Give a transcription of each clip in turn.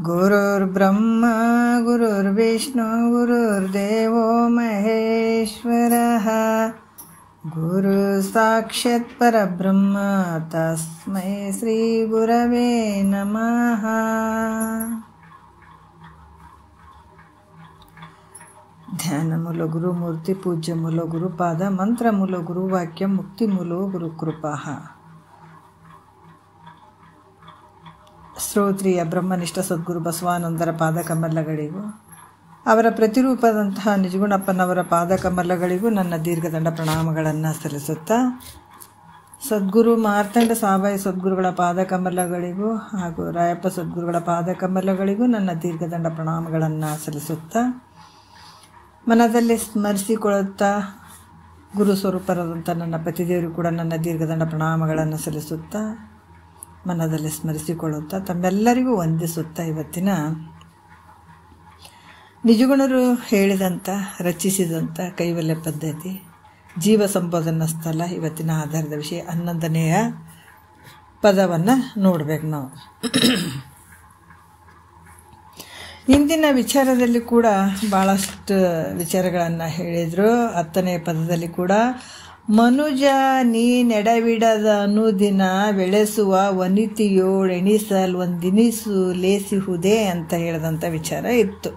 ಗುರುರ್ಬ್ರಹ್ಮ ಗುರುರ್ವಿಷ್ಣು ಗುರುರ್ದೇವೋ ಮಹೇಶ್ವರಃ ಗುರು ಸಾಕ್ಷಾತ್ ಪರಬ್ರಹ್ಮ ತಸ್ಮೈ ಶ್ರೀ ಗುರವೇ ನಮಃ. ಧ್ಯಾನ ಮೂಲ ಗುರುಮೂರ್ತಿ ಪೂಜ್ಯ ಮೂಲ ಗುರುಪಾದ ಮಂತ್ರ ಮೂಲ ಗುರುವಾಕ್ಯ ಮುಕ್ತಿ ಮೂಲೋ ಗುರುಕೃಪಃ. ಶ್ರೋತ್ರಿಯ ಬ್ರಹ್ಮನಿಷ್ಠ ಸದ್ಗುರು ಬಸವಾನಂದರ ಪಾದಕಮಲಗಳಿಗೂ ಅವರ ಪ್ರತಿರೂಪದಂತಹ ನಿಜಗುಣಪ್ಪನವರ ಪಾದಕಮಲಗಳಿಗೂ ನನ್ನ ದೀರ್ಘದಂಡ ಪ್ರಣಾಮಗಳನ್ನು ಸಲ್ಲಿಸುತ್ತಾ, ಸದ್ಗುರು ಮಾರ್ತಾಂಡ ಸಾಬಾಯಿ ಸದ್ಗುರುಗಳ ಪಾದಕಮಲಗಳಿಗೂ ಹಾಗೂ ರಾಯಪ್ಪ ಸದ್ಗುರುಗಳ ಪಾದಕಮಲಗಳಿಗೂ ನನ್ನ ದೀರ್ಘದಂಡ ಪ್ರಣಾಮಗಳನ್ನು ಸಲ್ಲಿಸುತ್ತಾ, ಮನದಲ್ಲಿ ಸ್ಮರಿಸಿಕೊಳ್ಳುತ್ತಾ ಗುರು ಸ್ವರೂಪರಾದಂಥ ನನ್ನ ಪತಿದೇವರು ಕೂಡ ನನ್ನ ದೀರ್ಘದಂಡ ಪ್ರಣಾಮಗಳನ್ನು ಸಲ್ಲಿಸುತ್ತಾ, ಮನದಲ್ಲಿ ಸ್ಮರಿಸಿಕೊಳ್ಳುತ್ತಾ, ತಮ್ಮೆಲ್ಲರಿಗೂ ವಂದಿಸುತ್ತಾ, ಇವತ್ತಿನ ನಿಜಗುಣರು ಹೇಳಿದಂಥ ರಚಿಸಿದಂಥ ಕೈವಲ್ಯ ಪದ್ಧತಿ ಜೀವ ಸಂಬೋಧನಾ ಸ್ಥಳ ಇವತ್ತಿನ ಆಧಾರದ ವಿಷಯ 11ನೆಯ ಪದವನ್ನು ನೋಡಬೇಕು ನಾವು. ಇಂದಿನ ವಿಚಾರದಲ್ಲಿ ಕೂಡ ಭಾಳಷ್ಟು ವಿಚಾರಗಳನ್ನು ಹೇಳಿದರು. 10ನೇ ಪದದಲ್ಲಿ ಕೂಡ ಮನುಜ ನೀ ನೆಡವಿಡದ ಅನುದಿನ ಬೆಳೆಸುವ ವನಿತಿಯೋಳೆಣಿಸಲ್ ಒಂದಿನಿಸು ಲೇಸಿಹುದೇ ಅಂತ ಹೇಳಿದಂಥ ವಿಚಾರ ಇತ್ತು.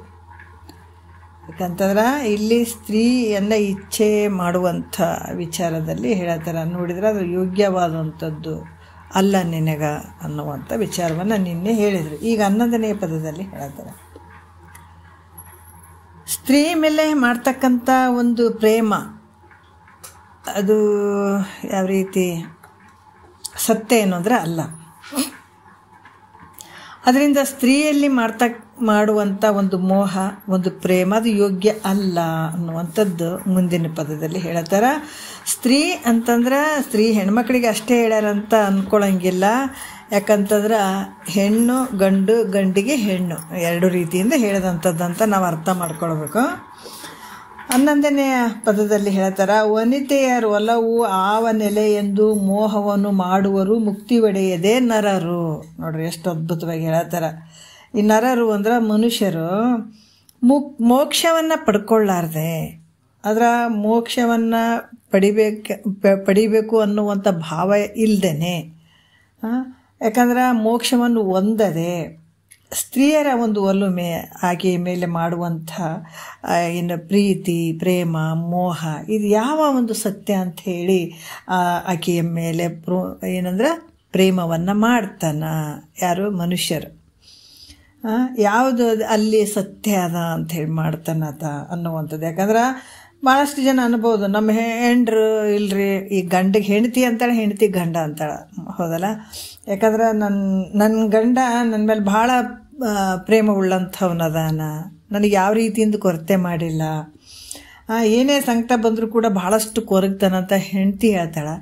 ಯಾಕಂತಂದ್ರೆ ಇಲ್ಲಿ ಸ್ತ್ರೀಯನ್ನು ಇಚ್ಛೆ ಮಾಡುವಂಥ ವಿಚಾರದಲ್ಲಿ ಹೇಳ್ತಾರೆ, ನೋಡಿದರೆ ಅದು ಯೋಗ್ಯವಾದಂಥದ್ದು ಅಲ್ಲ ನಿನಗ ಅನ್ನುವಂಥ ವಿಚಾರವನ್ನು ನಿನ್ನೆ ಹೇಳಿದರು. ಈಗ 11ನೇ ಪದದಲ್ಲಿ ಹೇಳ್ತಾರೆ, ಸ್ತ್ರೀ ಮೇಲೆ ಮಾಡ್ತಕ್ಕಂಥ ಒಂದು ಪ್ರೇಮ ಅದು ಯಾವ ರೀತಿ ಸತ್ಯ ಏನು ಅಂದರೆ ಅಲ್ಲ. ಅದರಿಂದ ಸ್ತ್ರೀಯಲ್ಲಿ ಮಾಡುವಂಥ ಒಂದು ಮೋಹ, ಒಂದು ಪ್ರೇಮ ಅದು ಯೋಗ್ಯ ಅಲ್ಲ ಅನ್ನುವಂಥದ್ದು ಮುಂದಿನ ಪದದಲ್ಲಿ ಹೇಳ್ತಾರೆ. ಸ್ತ್ರೀ ಅಂತಂದ್ರೆ ಸ್ತ್ರೀ ಹೆಣ್ಮಕ್ಳಿಗೆ ಅಷ್ಟೇ ಹೇಳ್ಯಾರಂತ ಅಂದ್ಕೊಳ್ಳಂಗಿಲ್ಲ. ಯಾಕಂತಂದ್ರೆ ಹೆಣ್ಣು ಗಂಡು, ಗಂಡಿಗೆ ಹೆಣ್ಣು ಎರಡು ರೀತಿಯಿಂದ ಹೇಳಿದಂಥದ್ದಂತ ನಾವು ಅರ್ಥ ಮಾಡ್ಕೊಳ್ಬೇಕು. 11ನೇ ಪದದಲ್ಲಿ ಹೇಳ್ತಾರೆ, ವನಿತೆಯರು ಒಲವು ಆವ ನೆಲೆ ಎಂದು ಮೋಹವನ್ನು ಮಾಡುವರು ಮುಕ್ತಿ ಒಡೆಯದೆ ನರರು. ನೋಡ್ರಿ ಎಷ್ಟು ಅದ್ಭುತವಾಗಿ ಹೇಳ್ತಾರೆ. ಈ ನರರು ಅಂದ್ರೆ ಮನುಷ್ಯರು ಮೋಕ್ಷವನ್ನು ಪಡ್ಕೊಳ್ಳಾರ್ದೆ, ಅದರ ಮೋಕ್ಷವನ್ನು ಪಡಿಬೇಕು ಅನ್ನುವಂಥ ಭಾವ ಇಲ್ಲದೇನೆ, ಯಾಕಂದ್ರೆ ಮೋಕ್ಷವನ್ನು ಹೊಂದದೆ ಸ್ತ್ರೀಯರ ಒಂದು ಒಲುಮೆ, ಆಕೆಯ ಮೇಲೆ ಮಾಡುವಂಥ ಏನು ಪ್ರೀತಿ, ಪ್ರೇಮ, ಮೋಹ ಇದು ಯಾವ ಒಂದು ಸತ್ಯ ಅಂತ ಹೇಳಿ ಆಕೆಯ ಮೇಲೆ ಏನಂದ್ರೆ ಪ್ರೇಮವನ್ನು ಮಾಡ್ತಾನ ಯಾರು ಮನುಷ್ಯರು. ಯಾವುದು ಅಲ್ಲಿ ಸತ್ಯ ಅದ ಅಂಥೇಳಿ ಮಾಡ್ತಾನತ ಅನ್ನುವಂಥದ್ದು. ಯಾಕಂದ್ರೆ ಭಾಳಷ್ಟು ಜನ ಅನ್ಬೋದು, ನಮ್ಮ ಹೆಂಡ್ರು ಇಲ್ರಿ ಈ ಗಂಡಿಗೆ ಹೆಂಡತಿ ಅಂತಾಳೆ, ಹೆಂಡತಿ ಗಂಡ ಅಂತಾಳೆ, ಹೌದಲ್ಲ. ಯಾಕಂದ್ರೆ ನನ್ನ ಗಂಡ ನನ್ನ ಮೇಲೆ ಭಾಳ ಪ್ರೇಮ ಉಳ್ಳಂಥವನದಾನ, ನನಗೆ ಯಾವ ರೀತಿಯಿಂದ ಕೊರತೆ ಮಾಡಿಲ್ಲ, ಏನೇ ಸಂಕಟ ಬಂದರೂ ಕೂಡ ಭಾಳಷ್ಟು ಕೊರಗ್ತಾನಂತ ಹೆಂಡತಿ ಹೇಳ್ತಾಳೆ.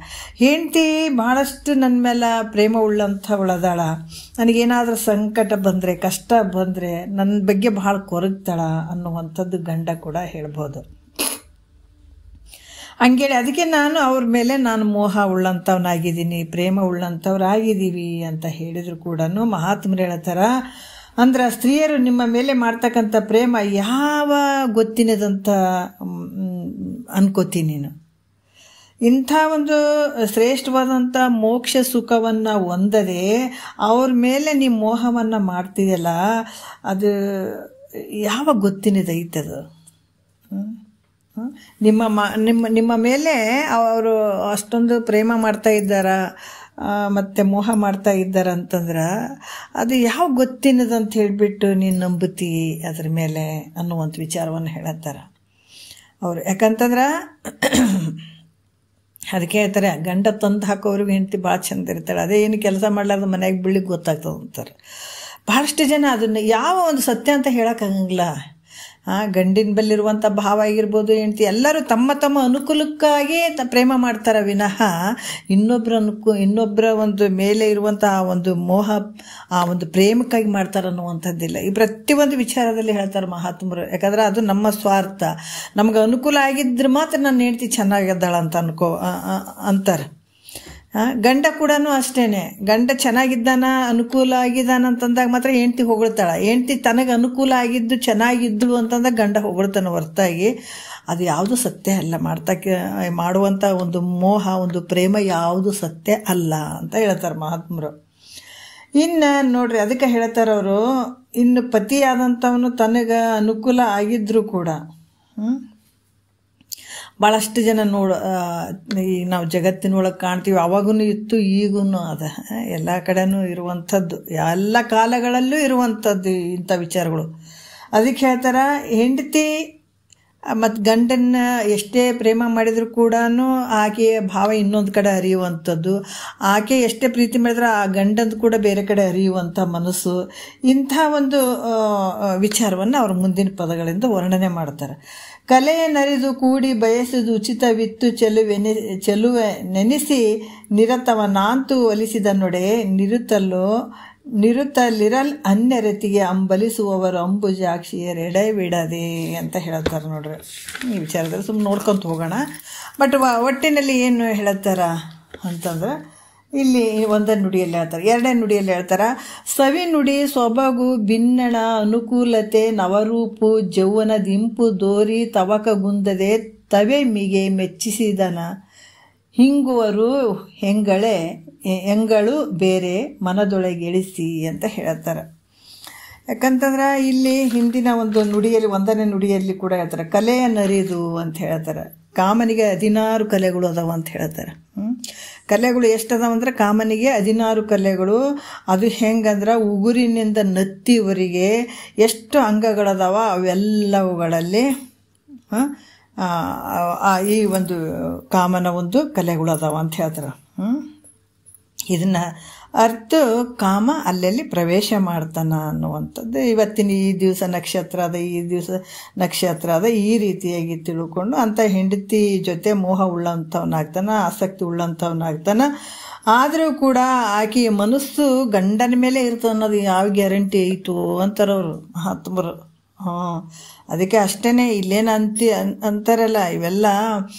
ಹೆಂಡತಿ ಭಾಳಷ್ಟು ನನ್ನ ಮೇಲೆ ಪ್ರೇಮ ಉಳ್ಳಂಥವಳದಾಳ, ನನಗೇನಾದರೂ ಸಂಕಟ ಬಂದರೆ, ಕಷ್ಟ ಬಂದರೆ ನನ್ನ ಬಗ್ಗೆ ಭಾಳ ಕೊರಗ್ತಾಳ ಅನ್ನುವಂಥದ್ದು ಗಂಡ ಕೂಡ ಹೇಳ್ಬೋದು. ಹಂಗೇಳಿ ಅದಕ್ಕೆ ನಾನು ಅವ್ರ ಮೇಲೆ ನಾನು ಮೋಹ ಉಳ್ಳಂಥವನಾಗಿದ್ದೀನಿ, ಪ್ರೇಮ ಉಳ್ಳಂಥವ್ರಾಗಿದ್ದೀವಿ ಅಂತ ಹೇಳಿದ್ರು ಕೂಡ ಮಹಾತ್ಮರು ಹೇಳ್ತಾರ, ಅಂದ್ರೆ ಸ್ತ್ರೀಯರು ನಿಮ್ಮ ಮೇಲೆ ಮಾಡ್ತಕ್ಕಂಥ ಪ್ರೇಮ ಯಾವ ಗೊತ್ತಿನದಂತ ಅನ್ಕೋತೀನಿ ನೀನು. ಇಂಥ ಒಂದು ಶ್ರೇಷ್ಠವಾದಂಥ ಮೋಕ್ಷ ಸುಖವನ್ನು ಹೊಂದದೆ ಅವ್ರ ಮೇಲೆ ನೀವು ಮೋಹವನ್ನು ಮಾಡ್ತಿದೆಯಲ್ಲ, ಅದು ಯಾವ ಗೊತ್ತಿನದೈತದು. ನಿಮ್ಮ ಮೇಲೆ ಅವರು ಅಷ್ಟೊಂದು ಪ್ರೇಮ ಮಾಡ್ತಾ ಇದ್ದಾರ ಮತ್ತು ಮೋಹ ಮಾಡ್ತಾ ಇದ್ದಾರೆ ಅಂತಂದ್ರೆ ಅದು ಯಾವ ಗೊತ್ತಿನದಂತ ಹೇಳಿಬಿಟ್ಟು ನೀನು ನಂಬುತ್ತಿ ಅದ್ರ ಮೇಲೆ ಅನ್ನುವಂಥ ವಿಚಾರವನ್ನು ಹೇಳತ್ತಾರ ಅವರು. ಯಾಕಂತಂದ್ರೆ ಅದಕ್ಕೆ ಹೇಳ್ತಾರೆ, ಗಂಡ ತಂದು ಹಾಕೋವ್ರಿಗೆ ಹೆಂಡತಿ ಭಾಳ ಚಂದ ಇರ್ತಾಳೆ, ಅದೇ ಏನು ಕೆಲಸ ಮಾಡ್ಲಾರ್ದು ಮನೆಯಾಗ ಬೀಳಿಗೆ ಗೊತ್ತಾಗ್ತದೆ ಅಂತಾರೆ. ಭಾಳಷ್ಟು ಜನ ಅದನ್ನು ಯಾವ ಒಂದು ಸತ್ಯ ಅಂತ ಹೇಳೋಕ್ಕಾಗಂಗಿಲ್ಲ. ಗಂಡಿನ ಬಲ್ಲಿರುವಂಥ ಭಾವ ಆಗಿರ್ಬೋದು, ಹೆಂಡತಿ ಎಲ್ಲರೂ ತಮ್ಮ ತಮ್ಮ ಅನುಕೂಲಕ್ಕಾಗಿ ಪ್ರೇಮ ಮಾಡ್ತಾರೆ ವಿನಃ ಇನ್ನೊಬ್ಬರ ಒಂದು ಮೇಲೆ ಇರುವಂಥ ಒಂದು ಮೋಹ, ಆ ಒಂದು ಪ್ರೇಮಕ್ಕಾಗಿ ಮಾಡ್ತಾರೆ ಅನ್ನುವಂಥದ್ದಿಲ್ಲ. ಈ ಪ್ರತಿಯೊಂದು ವಿಚಾರದಲ್ಲಿ ಹೇಳ್ತಾರೆ ಮಹಾತ್ಮರು. ಯಾಕಂದ್ರೆ ಅದು ನಮ್ಮ ಸ್ವಾರ್ಥ, ನಮ್ಗೆ ಅನುಕೂಲ ಆಗಿದ್ರೆ ಮಾತ್ರ ನನ್ನ ಹೆಂಡತಿ ಚೆನ್ನಾಗಿದ್ದಾಳ ಅಂತ ಅಂತಾರೆ. ಗಂಡ ಕೂಡ ಅಷ್ಟೇ, ಗಂಡ ಚೆನ್ನಾಗಿದ್ದಾನ ಅನುಕೂಲ ಆಗಿದ್ದಾನ ಅಂತಂದಾಗ ಮಾತ್ರ ಹೆಂಡ್ತಿ ಹೊಗಳ್ತಾಳೆ. ಹೆಂಡ್ತಿ ತನಗೆ ಅನುಕೂಲ ಆಗಿದ್ದು ಚೆನ್ನಾಗಿದ್ದಳು ಅಂತಂದಾಗ ಗಂಡ ಹೊಗಳ್ತಾನೆ ಹೊರತಾಗಿ ಅದು ಯಾವುದು ಸತ್ಯ ಅಲ್ಲ. ಮಾಡುವಂಥ ಒಂದು ಮೋಹ, ಒಂದು ಪ್ರೇಮ ಯಾವುದು ಸತ್ಯ ಅಲ್ಲ ಅಂತ ಹೇಳ್ತಾರೆ ಮಹಾತ್ಮರು. ಇನ್ನು ನೋಡ್ರಿ, ಅದಕ್ಕೆ ಹೇಳ್ತಾರೆ ಅವರು, ಇನ್ನು ಪತಿಯಾದಂಥವನು ತನಗೆ ಅನುಕೂಲ ಆಗಿದ್ರೂ ಕೂಡ ಭಾಳಷ್ಟು ಜನ ಈ ನಾವು ಜಗತ್ತಿನೊಳಗೆ ಕಾಣ್ತೀವಿ, ಅವಾಗೂ ಇತ್ತು ಈಗೂ ಅದ, ಎಲ್ಲ ಕಡೆನೂ ಇರುವಂಥದ್ದು, ಎಲ್ಲ ಕಾಲಗಳಲ್ಲೂ ಇರುವಂಥದ್ದು ಇಂಥ ವಿಚಾರಗಳು. ಅದಕ್ಕೆ ಹೇಳ್ತಾರೆ, ಹೆಂಡತಿ ಮತ್ತು ಗಂಡನ್ನ ಎಷ್ಟೇ ಪ್ರೇಮ ಮಾಡಿದರೂ ಕೂಡ ಆಕೆಯ ಭಾವ ಇನ್ನೊಂದು ಕಡೆ ಹರಿಯುವಂಥದ್ದು, ಆಕೆ ಎಷ್ಟೇ ಪ್ರೀತಿ ಮಾಡಿದ್ರೆ ಆ ಗಂಡಂದು ಕೂಡ ಬೇರೆ ಕಡೆ ಹರಿಯುವಂಥ ಮನಸ್ಸು, ಇಂಥ ಒಂದು ವಿಚಾರವನ್ನು ಅವರು ಮುಂದಿನ ಪದಗಳಿಂದ ವರ್ಣನೆ ಮಾಡ್ತಾರೆ. ಕಲೆಯ ನರಿದು ಕೂಡಿ ಬಯಸುವುದು ಉಚಿತವಿತ್ತು, ಚೆಲುವೆ ನೆನೆಸಿ ನಿರತವನಾಂತು ಒಲಿಸಿದ ನೊಡೆ, ನಿರುತ್ತಲಿರಲ್ ಅನ್ಯರತಿಗೆ ಅಂಬಲಿಸುವವರು ಅಂಬುಜಾಕ್ಷಿಯರೆಡೆ ಬಿಡದೆ ಅಂತ ಹೇಳ್ತಾರೆ. ನೋಡ್ರಿ, ಈ ವಿಚಾರದಲ್ಲಿ ಸುಮ್ಮನೆ ನೋಡ್ಕೊಂತ ಹೋಗೋಣ. ಬಟ್ ಒಟ್ಟಿನಲ್ಲಿ ಏನು ಹೇಳ್ತಾರ ಅಂತಂದ್ರೆ, ಇಲ್ಲಿ ಒಂದೇ ನುಡಿಯಲ್ಲಿ ಹೇಳ್ತಾರೆ, ಎರಡನೇ ನುಡಿಯಲ್ಲಿ ಹೇಳ್ತಾರೆ, ಸವಿ ನುಡಿ ಸೊಬಗು ಬಿನ್ನಣ ಅನುಕೂಲತೆ ನವರೂಪು ಜೌವನ ದಿಂಪು ದೋರಿ ತವಕಗುಂದದೆ ತವೆ ಮಿಗೆ ಮೆಚ್ಚಿಸಿದನ ಹಿಂಗುವರು ಹೆಂಗಳು ಬೇರೆ ಮನದೊಳಗಿಳಿಸಿ ಅಂತ ಹೇಳ್ತಾರೆ. ಯಾಕಂತಂದ್ರೆ ಇಲ್ಲಿ ಹಿಂದಿನ ಒಂದು ನುಡಿಯಲ್ಲಿ, ಒಂದನೇ ನುಡಿಯಲ್ಲಿ ಕೂಡ ಹೇಳ್ತಾರೆ, ಕಲೆಯ ನರಿದು ಅಂತ ಹೇಳ್ತಾರೆ. ಕಾಮನಿಗೆ 16 ಕಲೆಗಳು ಅದಾವ ಅಂತ ಹೇಳ್ತಾರೆ. ಕಲೆಗಳು ಎಷ್ಟದಾವ ಅಂದ್ರೆ, ಕಾಮನಿಗೆ 16 ಕಲೆಗಳು. ಅದು ಹೆಂಗಂದ್ರೆ, ಉಗುರಿನಿಂದ ನತ್ತಿವರೆಗೆ ಎಷ್ಟು ಅಂಗಗಳದಾವ ಅವೆಲ್ಲವುಗಳಲ್ಲಿ ಈ ಒಂದು ಕಾಮನ ಒಂದು ಕಲೆಗಳು ಅದಾವ ಅಂತ ಹೇಳ್ತಾರೆ. ಇದನ್ನ ಅರ್ಥ ಕಾಮ ಅಲ್ಲಲ್ಲಿ ಪ್ರವೇಶ ಮಾಡ್ತಾನ ಅನ್ನುವಂಥದ್ದು ಇವತ್ತಿನ ಈ ದಿವಸ ನಕ್ಷತ್ರ ಅದ, ಈ ದಿವಸ ನಕ್ಷತ್ರ ಅದ, ಈ ರೀತಿಯಾಗಿ ತಿಳ್ಕೊಂಡು ಅಂಥ ಹೆಂಡತಿ ಜೊತೆ ಮೋಹ ಉಳ್ಳಂಥವನಾಗ್ತಾನ, ಆಸಕ್ತಿ ಉಳ್ಳಂಥವನಾಗ್ತಾನ. ಆದರೂ ಕೂಡ ಆಕೆಯ ಮನಸ್ಸು ಗಂಡನ ಮೇಲೆ ಇರ್ತದೆ ಅನ್ನೋದು ಯಾವ ಗ್ಯಾರಂಟಿ ಐತು ಅಂತಾರವರು ಮಹಾತ್ಮರು. ಅದಕ್ಕೆ ಅಷ್ಟೇ, ಇಲ್ಲೇನು ಅಂತಾರಲ್ಲ, ಇವೆಲ್ಲ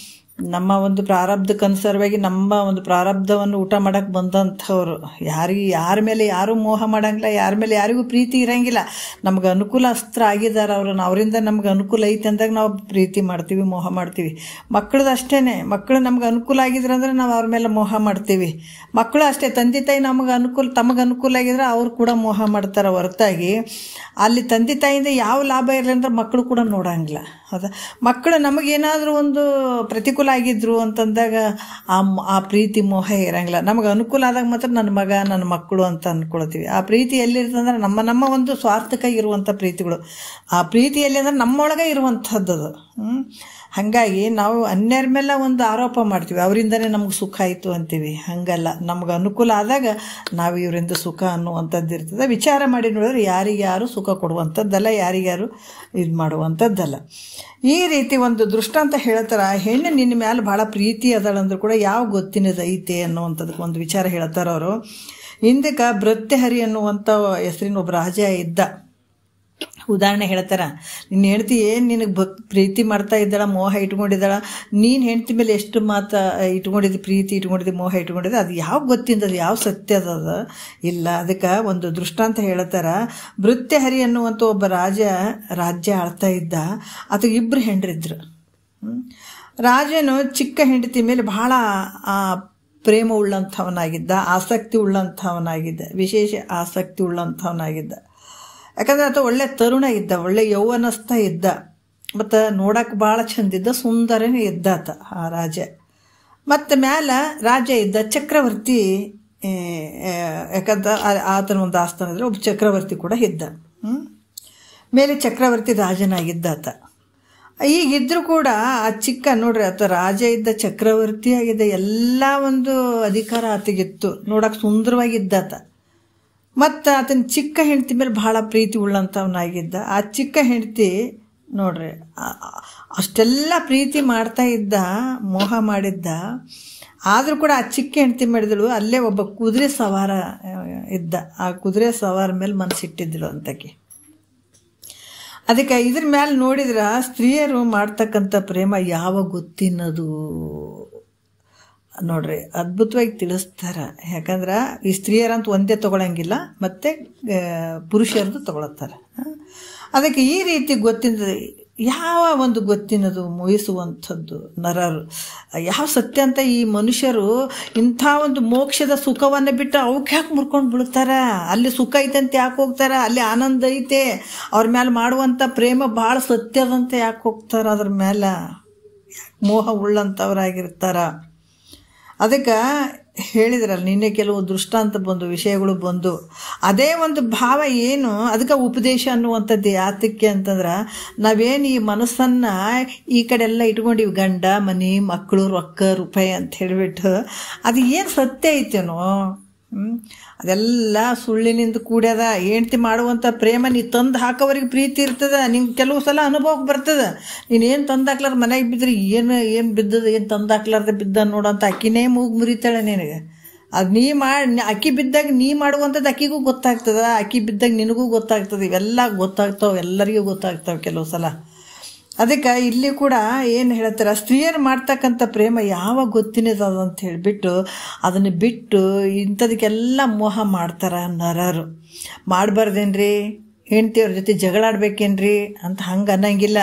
ನಮ್ಮ ಒಂದು ಪ್ರಾರಬ್ಧಕ್ಕನುಸಾರವಾಗಿ ನಮ್ಮ ಒಂದು ಪ್ರಾರಬ್ಧವನ್ನು ಊಟ ಮಾಡಕ್ಕೆ ಬಂದಂಥವ್ರು. ಯಾರ ಮೇಲೆ ಯಾರೂ ಮೋಹ ಮಾಡಂಗಿಲ್ಲ, ಯಾರ ಮೇಲೆ ಯಾರಿಗೂ ಪ್ರೀತಿ ಇರಂಗಿಲ್ಲ. ನಮ್ಗೆ ಅನುಕೂಲ ಅಸ್ತ್ರ ಆಗಿದ್ದಾರೆ ಅವರು, ಅವರಿಂದ ನಮ್ಗೆ ಅನುಕೂಲ ಐತೆ ಅಂದಾಗ ನಾವು ಪ್ರೀತಿ ಮಾಡ್ತೀವಿ, ಮೋಹ ಮಾಡ್ತೀವಿ. ಮಕ್ಕಳದು ಅಷ್ಟೇ, ಮಕ್ಕಳು ನಮ್ಗೆ ಅನುಕೂಲ ಆಗಿದ್ರಂದ್ರೆ ನಾವು ಅವ್ರ ಮೇಲೆ ಮೋಹ ಮಾಡ್ತೀವಿ. ಮಕ್ಕಳು ಅಷ್ಟೇ, ತಂದೆ ತಾಯಿ ತಮಗೆ ಅನುಕೂಲ ಆಗಿದ್ರೆ ಅವ್ರು ಕೂಡ ಮೋಹ ಮಾಡ್ತಾರೆ ಹೊರತಾಗಿ ಅಲ್ಲಿ ತಂದೆ ತಾಯಿಯಿಂದ ಯಾವ ಲಾಭ ಇರಲಿ ಅಂದ್ರೆ ಮಕ್ಕಳು ಕೂಡ ನೋಡಂಗಿಲ್ಲ. ಹೌದಾ? ಮಕ್ಕಳು ನಮಗೇನಾದರೂ ಒಂದು ಪ್ರತಿಕೂಲ ಆಗಿದ್ರು ಅಂತಂದಾಗ ಆ ಪ್ರೀತಿ ಮೋಹ ಇರಂಗಿಲ್ಲ. ನಮಗೆ ಅನುಕೂಲ ಆದಾಗ ಮಾತ್ರ ನನ್ನ ಮಗ ನನ್ನ ಮಕ್ಕಳು ಅಂತ ಅಂದ್ಕೊಳ್ತೀವಿ. ಆ ಪ್ರೀತಿ ಎಲ್ಲಿರ್ತಂದ್ರೆ ನಮ್ಮ ಒಂದು ಸ್ವಾರ್ಥಕ್ಕಾಗಿ ಇರುವಂಥ ಪ್ರೀತಿಗಳು. ಆ ಪ್ರೀತಿ ಎಲ್ಲಿ ಅಂದ್ರೆ ನಮ್ಮೊಳಗೆ ಇರುವಂಥದ್ದು. ಹಾಗಾಗಿ ನಾವು ಅನ್ಯರ ಮೇಲೆ ಒಂದು ಆರೋಪ ಮಾಡ್ತೀವಿ, ಅವರಿಂದನೇ ನಮ್ಗೆ ಸುಖ ಆಯಿತು ಅಂತೀವಿ. ಹಾಗಲ್ಲ, ನಮ್ಗೆ ಅನುಕೂಲ ಆದಾಗ ನಾವು ಇವರಿಂದ ಸುಖ ಅನ್ನುವಂಥದ್ದು ಇರ್ತದೆ. ವಿಚಾರ ಮಾಡಿ ನೋಡಿದ್ರೆ ಯಾರಿಗ್ಯಾರು ಸುಖ ಕೊಡುವಂಥದ್ದಲ್ಲ, ಯಾರಿಗ್ಯಾರು ಇದು ಮಾಡುವಂಥದ್ದಲ್ಲ. ಈ ರೀತಿ ಒಂದು ದೃಷ್ಟಾಂತ ಹೇಳ್ತಾರೆ. ಹೆಣ್ಣು ನಿನ್ನ ಮೇಲೆ ಭಾಳ ಪ್ರೀತಿ ಅದಳಂದ್ರೂ ಕೂಡ ಯಾವ ಗೊತ್ತಿನದು ಐತೆ ಅನ್ನುವಂಥದ್ದಕ್ಕೆ ಒಂದು ವಿಚಾರ ಹೇಳ್ತಾರೆ ಅವರು. ಹಿಂದಕ್ಕೆ ಭೃತ್ಯಹರಿ ಅನ್ನುವಂಥ ಹೆಸರಿನ ಒಬ್ಬ ರಾಜ ಇದ್ದ. ಉದಾಹರಣೆ ಹೇಳ್ತಾರ, ನಿನ್ನ ಹೆಂಡ್ತಿ ಏನು ನಿನಗೆ ಪ್ರೀತಿ ಮಾಡ್ತಾ ಇದ್ದಾಳ, ಮೋಹ ಇಟ್ಕೊಂಡಿದ್ದಾಳ, ನೀನು ಹೆಂಡ್ತಿ ಮೇಲೆ ಎಷ್ಟು ಮಾತು ಇಟ್ಕೊಂಡಿದ್ದಿ, ಪ್ರೀತಿ ಇಟ್ಕೊಂಡಿದ್ದಿ, ಮೋಹ ಇಟ್ಕೊಂಡಿದ್ದೆ, ಅದು ಯಾವ ಗೊತ್ತಿಂದದು, ಯಾವ ಸತ್ಯದ ಇಲ್ಲ. ಅದಕ್ಕೆ ಒಂದು ದೃಷ್ಟಾಂತ ಹೇಳ್ತಾರ. ಭೃತ್ಯಹರಿ ಅನ್ನುವಂಥ ಒಬ್ಬ ರಾಜ್ಯ ಆಳ್ತಾ ಇದ್ದ. ಅದಕ್ಕೆ 2 ಹೆಂಡ್ರಿದ್ರು. ರಾಜನು ಚಿಕ್ಕ ಹೆಂಡತಿ ಮೇಲೆ ಬಹಳ ಪ್ರೇಮ ಉಳ್ಳಂಥವನಾಗಿದ್ದ, ಆಸಕ್ತಿ ಉಳ್ಳಂಥವನಾಗಿದ್ದ, ವಿಶೇಷ ಆಸಕ್ತಿ ಉಳ್ಳಂಥವನಾಗಿದ್ದ. ಯಾಕಂದ್ರೆ ಆತ ಒಳ್ಳೆ ತರುಣ ಇದ್ದ, ಒಳ್ಳೆ ಯೌವನಸ್ಥ ಇದ್ದ, ಮತ್ತು ನೋಡಕ್ಕೆ ಭಾಳ ಚಂದಿದ್ದ, ಸುಂದರನೇ ಇದ್ದಾತ ಆ ರಾಜ. ಮತ್ತು ಮ್ಯಾಲ ರಾಜ ಇದ್ದ ಚಕ್ರವರ್ತಿ. ಯಾಕಂದ್ರೆ ಆತನ ಒಂದು ಆಸ್ಥಾನದಲ್ಲಿ ಒಬ್ಬ ಚಕ್ರವರ್ತಿ ಕೂಡ ಇದ್ದ. ಮೇಲೆ ಚಕ್ರವರ್ತಿ ರಾಜನಾಗಿದ್ದಾತ. ಈಗಿದ್ರೂ ಕೂಡ ಆ ಚಿಕ್ಕ ನೋಡ್ರಿ, ಆತ ರಾಜ ಇದ್ದ, ಚಕ್ರವರ್ತಿ ಆಗಿದ್ದ, ಎಲ್ಲ ಒಂದು ಅಧಿಕಾರ ಆತಗಿತ್ತು, ನೋಡಕ್ಕೆ ಸುಂದರವಾಗಿದ್ದಾತ. ಮತ್ತು ಆತನ ಚಿಕ್ಕ ಹೆಂಡತಿ ಮೇಲೆ ಭಾಳ ಪ್ರೀತಿ ಉಳ್ಳಂಥವನಾಗಿದ್ದ. ಆ ಚಿಕ್ಕ ಹೆಂಡತಿ ನೋಡ್ರಿ ಅಷ್ಟೆಲ್ಲ ಪ್ರೀತಿ ಮಾಡ್ತಾ ಇದ್ದ, ಮೋಹ ಮಾಡಿದ್ದ. ಆದರೂ ಕೂಡ ಆ ಚಿಕ್ಕ ಹೆಂಡತಿ ಮಾಡಿದಳು. ಅಲ್ಲೇ ಒಬ್ಬ ಕುದುರೆ ಸವಾರ ಇದ್ದ, ಆ ಕುದುರೆ ಸವಾರ ಮೇಲೆ ಮನಸ್ಸಿಟ್ಟಿದ್ದಳು ಅಂತಕ್ಕೆ. ಅದಕ್ಕೆ ಇದ್ರ ಮೇಲೆ ನೋಡಿದ್ರೆ ಸ್ತ್ರೀಯರು ಮಾಡ್ತಕ್ಕಂಥ ಪ್ರೇಮ ಯಾವ ಗೊತ್ತಿನ್ನದು ನೋಡ್ರಿ ಅದ್ಭುತವಾಗಿ ತಿಳಿಸ್ತಾರೆ. ಯಾಕಂದ್ರೆ ಈ ಸ್ತ್ರೀಯರಂತೂ ಒಂದೇ ತೊಗೊಳಂಗಿಲ್ಲ, ಮತ್ತು ಪುರುಷರದ್ದು ತೊಗೊಳತ್ತಾರೆ. ಅದಕ್ಕೆ ಈ ರೀತಿ ಗೊತ್ತಿನ ಯಾವ ಒಂದು ಗೊತ್ತಿನದು ಮೋಹಿಸುವಂಥದ್ದು ನರರು ಯಾವ ಸತ್ಯ ಅಂತ ಈ ಮನುಷ್ಯರು ಇಂಥ ಒಂದು ಮೋಕ್ಷದ ಸುಖವನ್ನು ಬಿಟ್ಟು ಅವಕ್ಕೆ ಯಾಕೆ ಮುರ್ಕೊಂಡು ಬಿಡ್ತಾರ? ಅಲ್ಲಿ ಸುಖ ಐತೆ ಅಂತ ಯಾಕೆ ಹೋಗ್ತಾರ? ಅಲ್ಲಿ ಆನಂದ ಐತೆ, ಅವ್ರ ಮೇಲೆ ಮಾಡುವಂಥ ಪ್ರೇಮ ಭಾಳ ಸತ್ಯದಂತ ಯಾಕೆ ಹೋಗ್ತಾರ? ಅದ್ರ ಮೇಲೆ ಮೋಹ ಉಳ್ಳಂಥವ್ರಾಗಿರ್ತಾರ. ಅದಕ್ಕೆ ಹೇಳಿದ್ರಲ್ಲ ನಿನ್ನೆ ಕೆಲವು ದೃಷ್ಟಾಂತ ಬಂದು ವಿಷಯಗಳು ಬಂದು ಅದೇ ಒಂದು ಭಾವ ಏನು ಅದಕ್ಕೆ ಉಪದೇಶ ಅನ್ನುವಂಥದ್ದು ಯಾತಕ್ಕೆ ಅಂತಂದ್ರೆ ನಾವೇನು ಈ ಮನಸ್ಸನ್ನು ಈ ಕಡೆ ಎಲ್ಲ ಇಟ್ಕೊಂಡಿವಿ, ಗಂಡ ಮನೆ ಮಕ್ಕಳು ರೊಕ್ಕ ರೂಪಾಯಿ ಅಂತ ಹೇಳಿಬಿಟ್ಟು ಅದು ಏನು ಸತ್ಯ ಐತೇನೋ ಅದೆಲ್ಲ ಸುಳ್ಳಿನಿಂದ ಕೂಡ್ಯದ. ಹೆಂಡ್ತಿ ಮಾಡುವಂಥ ಪ್ರೇಮ ನೀ ತಂದು ಹಾಕೋವರೆಗೆ ಪ್ರೀತಿ ಇರ್ತದೆ, ನಿಂಗೆ ಕೆಲವು ಸಲ ಅನುಭವಕ್ಕೆ ಬರ್ತದೆ. ನೀನೇನು ತಂದು ಹಾಕ್ಲಾರ್ದು ಮನೆಗೆ ಬಿದ್ದರೆ ಏನು ಬಿದ್ದದ, ಏನು ತಂದು ಹಾಕ್ಲಾರ್ದೆ ಬಿದ್ದ ನೋಡಂತ ಅಕ್ಕಿನೇ ಮೂಗು ಮುರಿತಾಳೆ ನಿನಗೆ. ಅದು ನೀ ಅಕ್ಕಿ ಬಿದ್ದಾಗ ನೀ ಮಾಡುವಂಥದ್ದು ಅಕ್ಕಿಗೂ ಗೊತ್ತಾಗ್ತದೆ, ಅಕ್ಕಿ ಬಿದ್ದಾಗ ನಿನಗೂ ಗೊತ್ತಾಗ್ತದೆ. ಇವೆಲ್ಲ ಗೊತ್ತಾಗ್ತಾವೆ, ಎಲ್ಲರಿಗೂ ಗೊತ್ತಾಗ್ತಾವೆ ಕೆಲವು ಸಲ. ಅದಕ್ಕೆ ಇಲ್ಲಿ ಕೂಡ ಏನು ಹೇಳ್ತಾರೆ, ಸ್ತ್ರೀಯರು ಮಾಡ್ತಕ್ಕಂಥ ಪ್ರೇಮ ಯಾವ ಗೊತ್ತಿನದ ಅಂತ ಹೇಳಿಬಿಟ್ಟು ಅದನ್ನು ಬಿಟ್ಟು ಇಂಥದಕ್ಕೆಲ್ಲ ಮೋಹ ಮಾಡ್ತಾರೆ ನರರು. ಮಾಡಬಾರ್ದೇನ್ರಿ, ಹೆಂಡ್ತಿಯವ್ರ ಜೊತೆ ಜಗಳಾಡ್ಬೇಕೇನ್ರಿ ಅಂತ ಹಂಗೆ ಅನ್ನಂಗಿಲ್ಲ.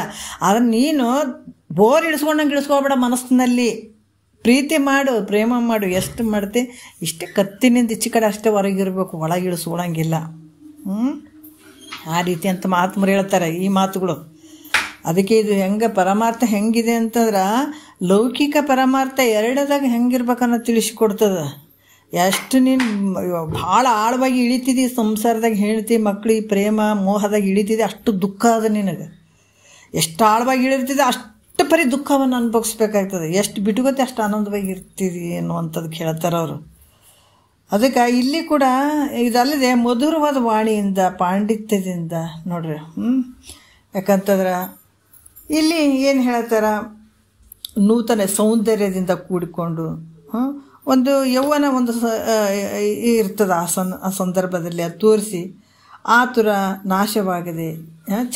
ಅದನ್ನು ನೀನು ಬೋರ್ ಇಳಿಸ್ಕೊಂಡಂಗೆ ಇಳಿಸ್ಕೊಬೇಡ, ಮನಸ್ಸಿನಲ್ಲಿ ಪ್ರೀತಿ ಮಾಡು, ಪ್ರೇಮ ಮಾಡು. ಎಷ್ಟು ಮಾಡ್ತಿ ಇಷ್ಟೇ, ಕತ್ತಿನಿಂದ ಈಚೆ ಕಡೆ ಅಷ್ಟೇ ಹೊರಗಿರ್ಬೇಕು, ಒಳಗೆ ಇಳಿಸ್ಕೊಳಂಗಿಲ್ಲ. ಆ ರೀತಿ ಅಂತ ಮಹಾತ್ಮರು ಹೇಳ್ತಾರೆ ಈ ಮಾತುಗಳು. ಅದಕ್ಕೆ ಇದು ಹೆಂಗೆ ಪರಮಾರ್ಥ ಹೆಂಗಿದೆ ಅಂತಂದ್ರೆ ಲೌಕಿಕ ಪರಮಾರ್ಥ ಎರಡದಾಗ ಹೆಂಗಿರ್ಬೇಕನ್ನೋ ತಿಳಿಸಿಕೊಡ್ತದೆ. ಎಷ್ಟು ನೀನು ಭಾಳ ಆಳವಾಗಿ ಇಳಿತಿದ್ದಿ ಸಂಸಾರದಾಗ, ಹೆಂಡ್ತಿ ಮಕ್ಳು ಈ ಪ್ರೇಮ ಮೋಹದಾಗ ಇಳಿತಿದ್ದೆ ಅಷ್ಟು ದುಃಖ ಅದ ನಿನಗೆ. ಎಷ್ಟು ಆಳವಾಗಿ ಇಳಿರ್ತಿದ್ದೆ ಅಷ್ಟು ಪರಿ ದುಃಖವನ್ನು ಅನುಭವಿಸ್ಬೇಕಾಗ್ತದೆ. ಎಷ್ಟು ಬಿಟ್ಟುಗೊತ್ತೆ ಅಷ್ಟು ಆನಂದವಾಗಿ ಇರ್ತಿದ್ದಿ ಅನ್ನುವಂಥದ್ದು ಹೇಳ್ತಾರೆ ಅವರು. ಅದಕ್ಕೆ ಇಲ್ಲಿ ಕೂಡ ಇದಲ್ಲದೆ ಮಧುರವಾದ ವಾಣಿಯಿಂದ ಪಾಂಡಿತ್ಯದಿಂದ ನೋಡ್ರಿ. ಯಾಕಂತಂದ್ರೆ ಇಲ್ಲಿ ಏನು ಹೇಳ್ತಾರ, ನೂತನ ಸೌಂದರ್ಯದಿಂದ ಕೂಡಿಕೊಂಡು ಒಂದು ಯೌವನ ಒಂದು ಇರ್ತದೆ. ಆ ಸಂದರ್ಭದಲ್ಲಿ ಅದು ತೋರಿಸಿ ಆತುರ ನಾಶವಾಗದೆ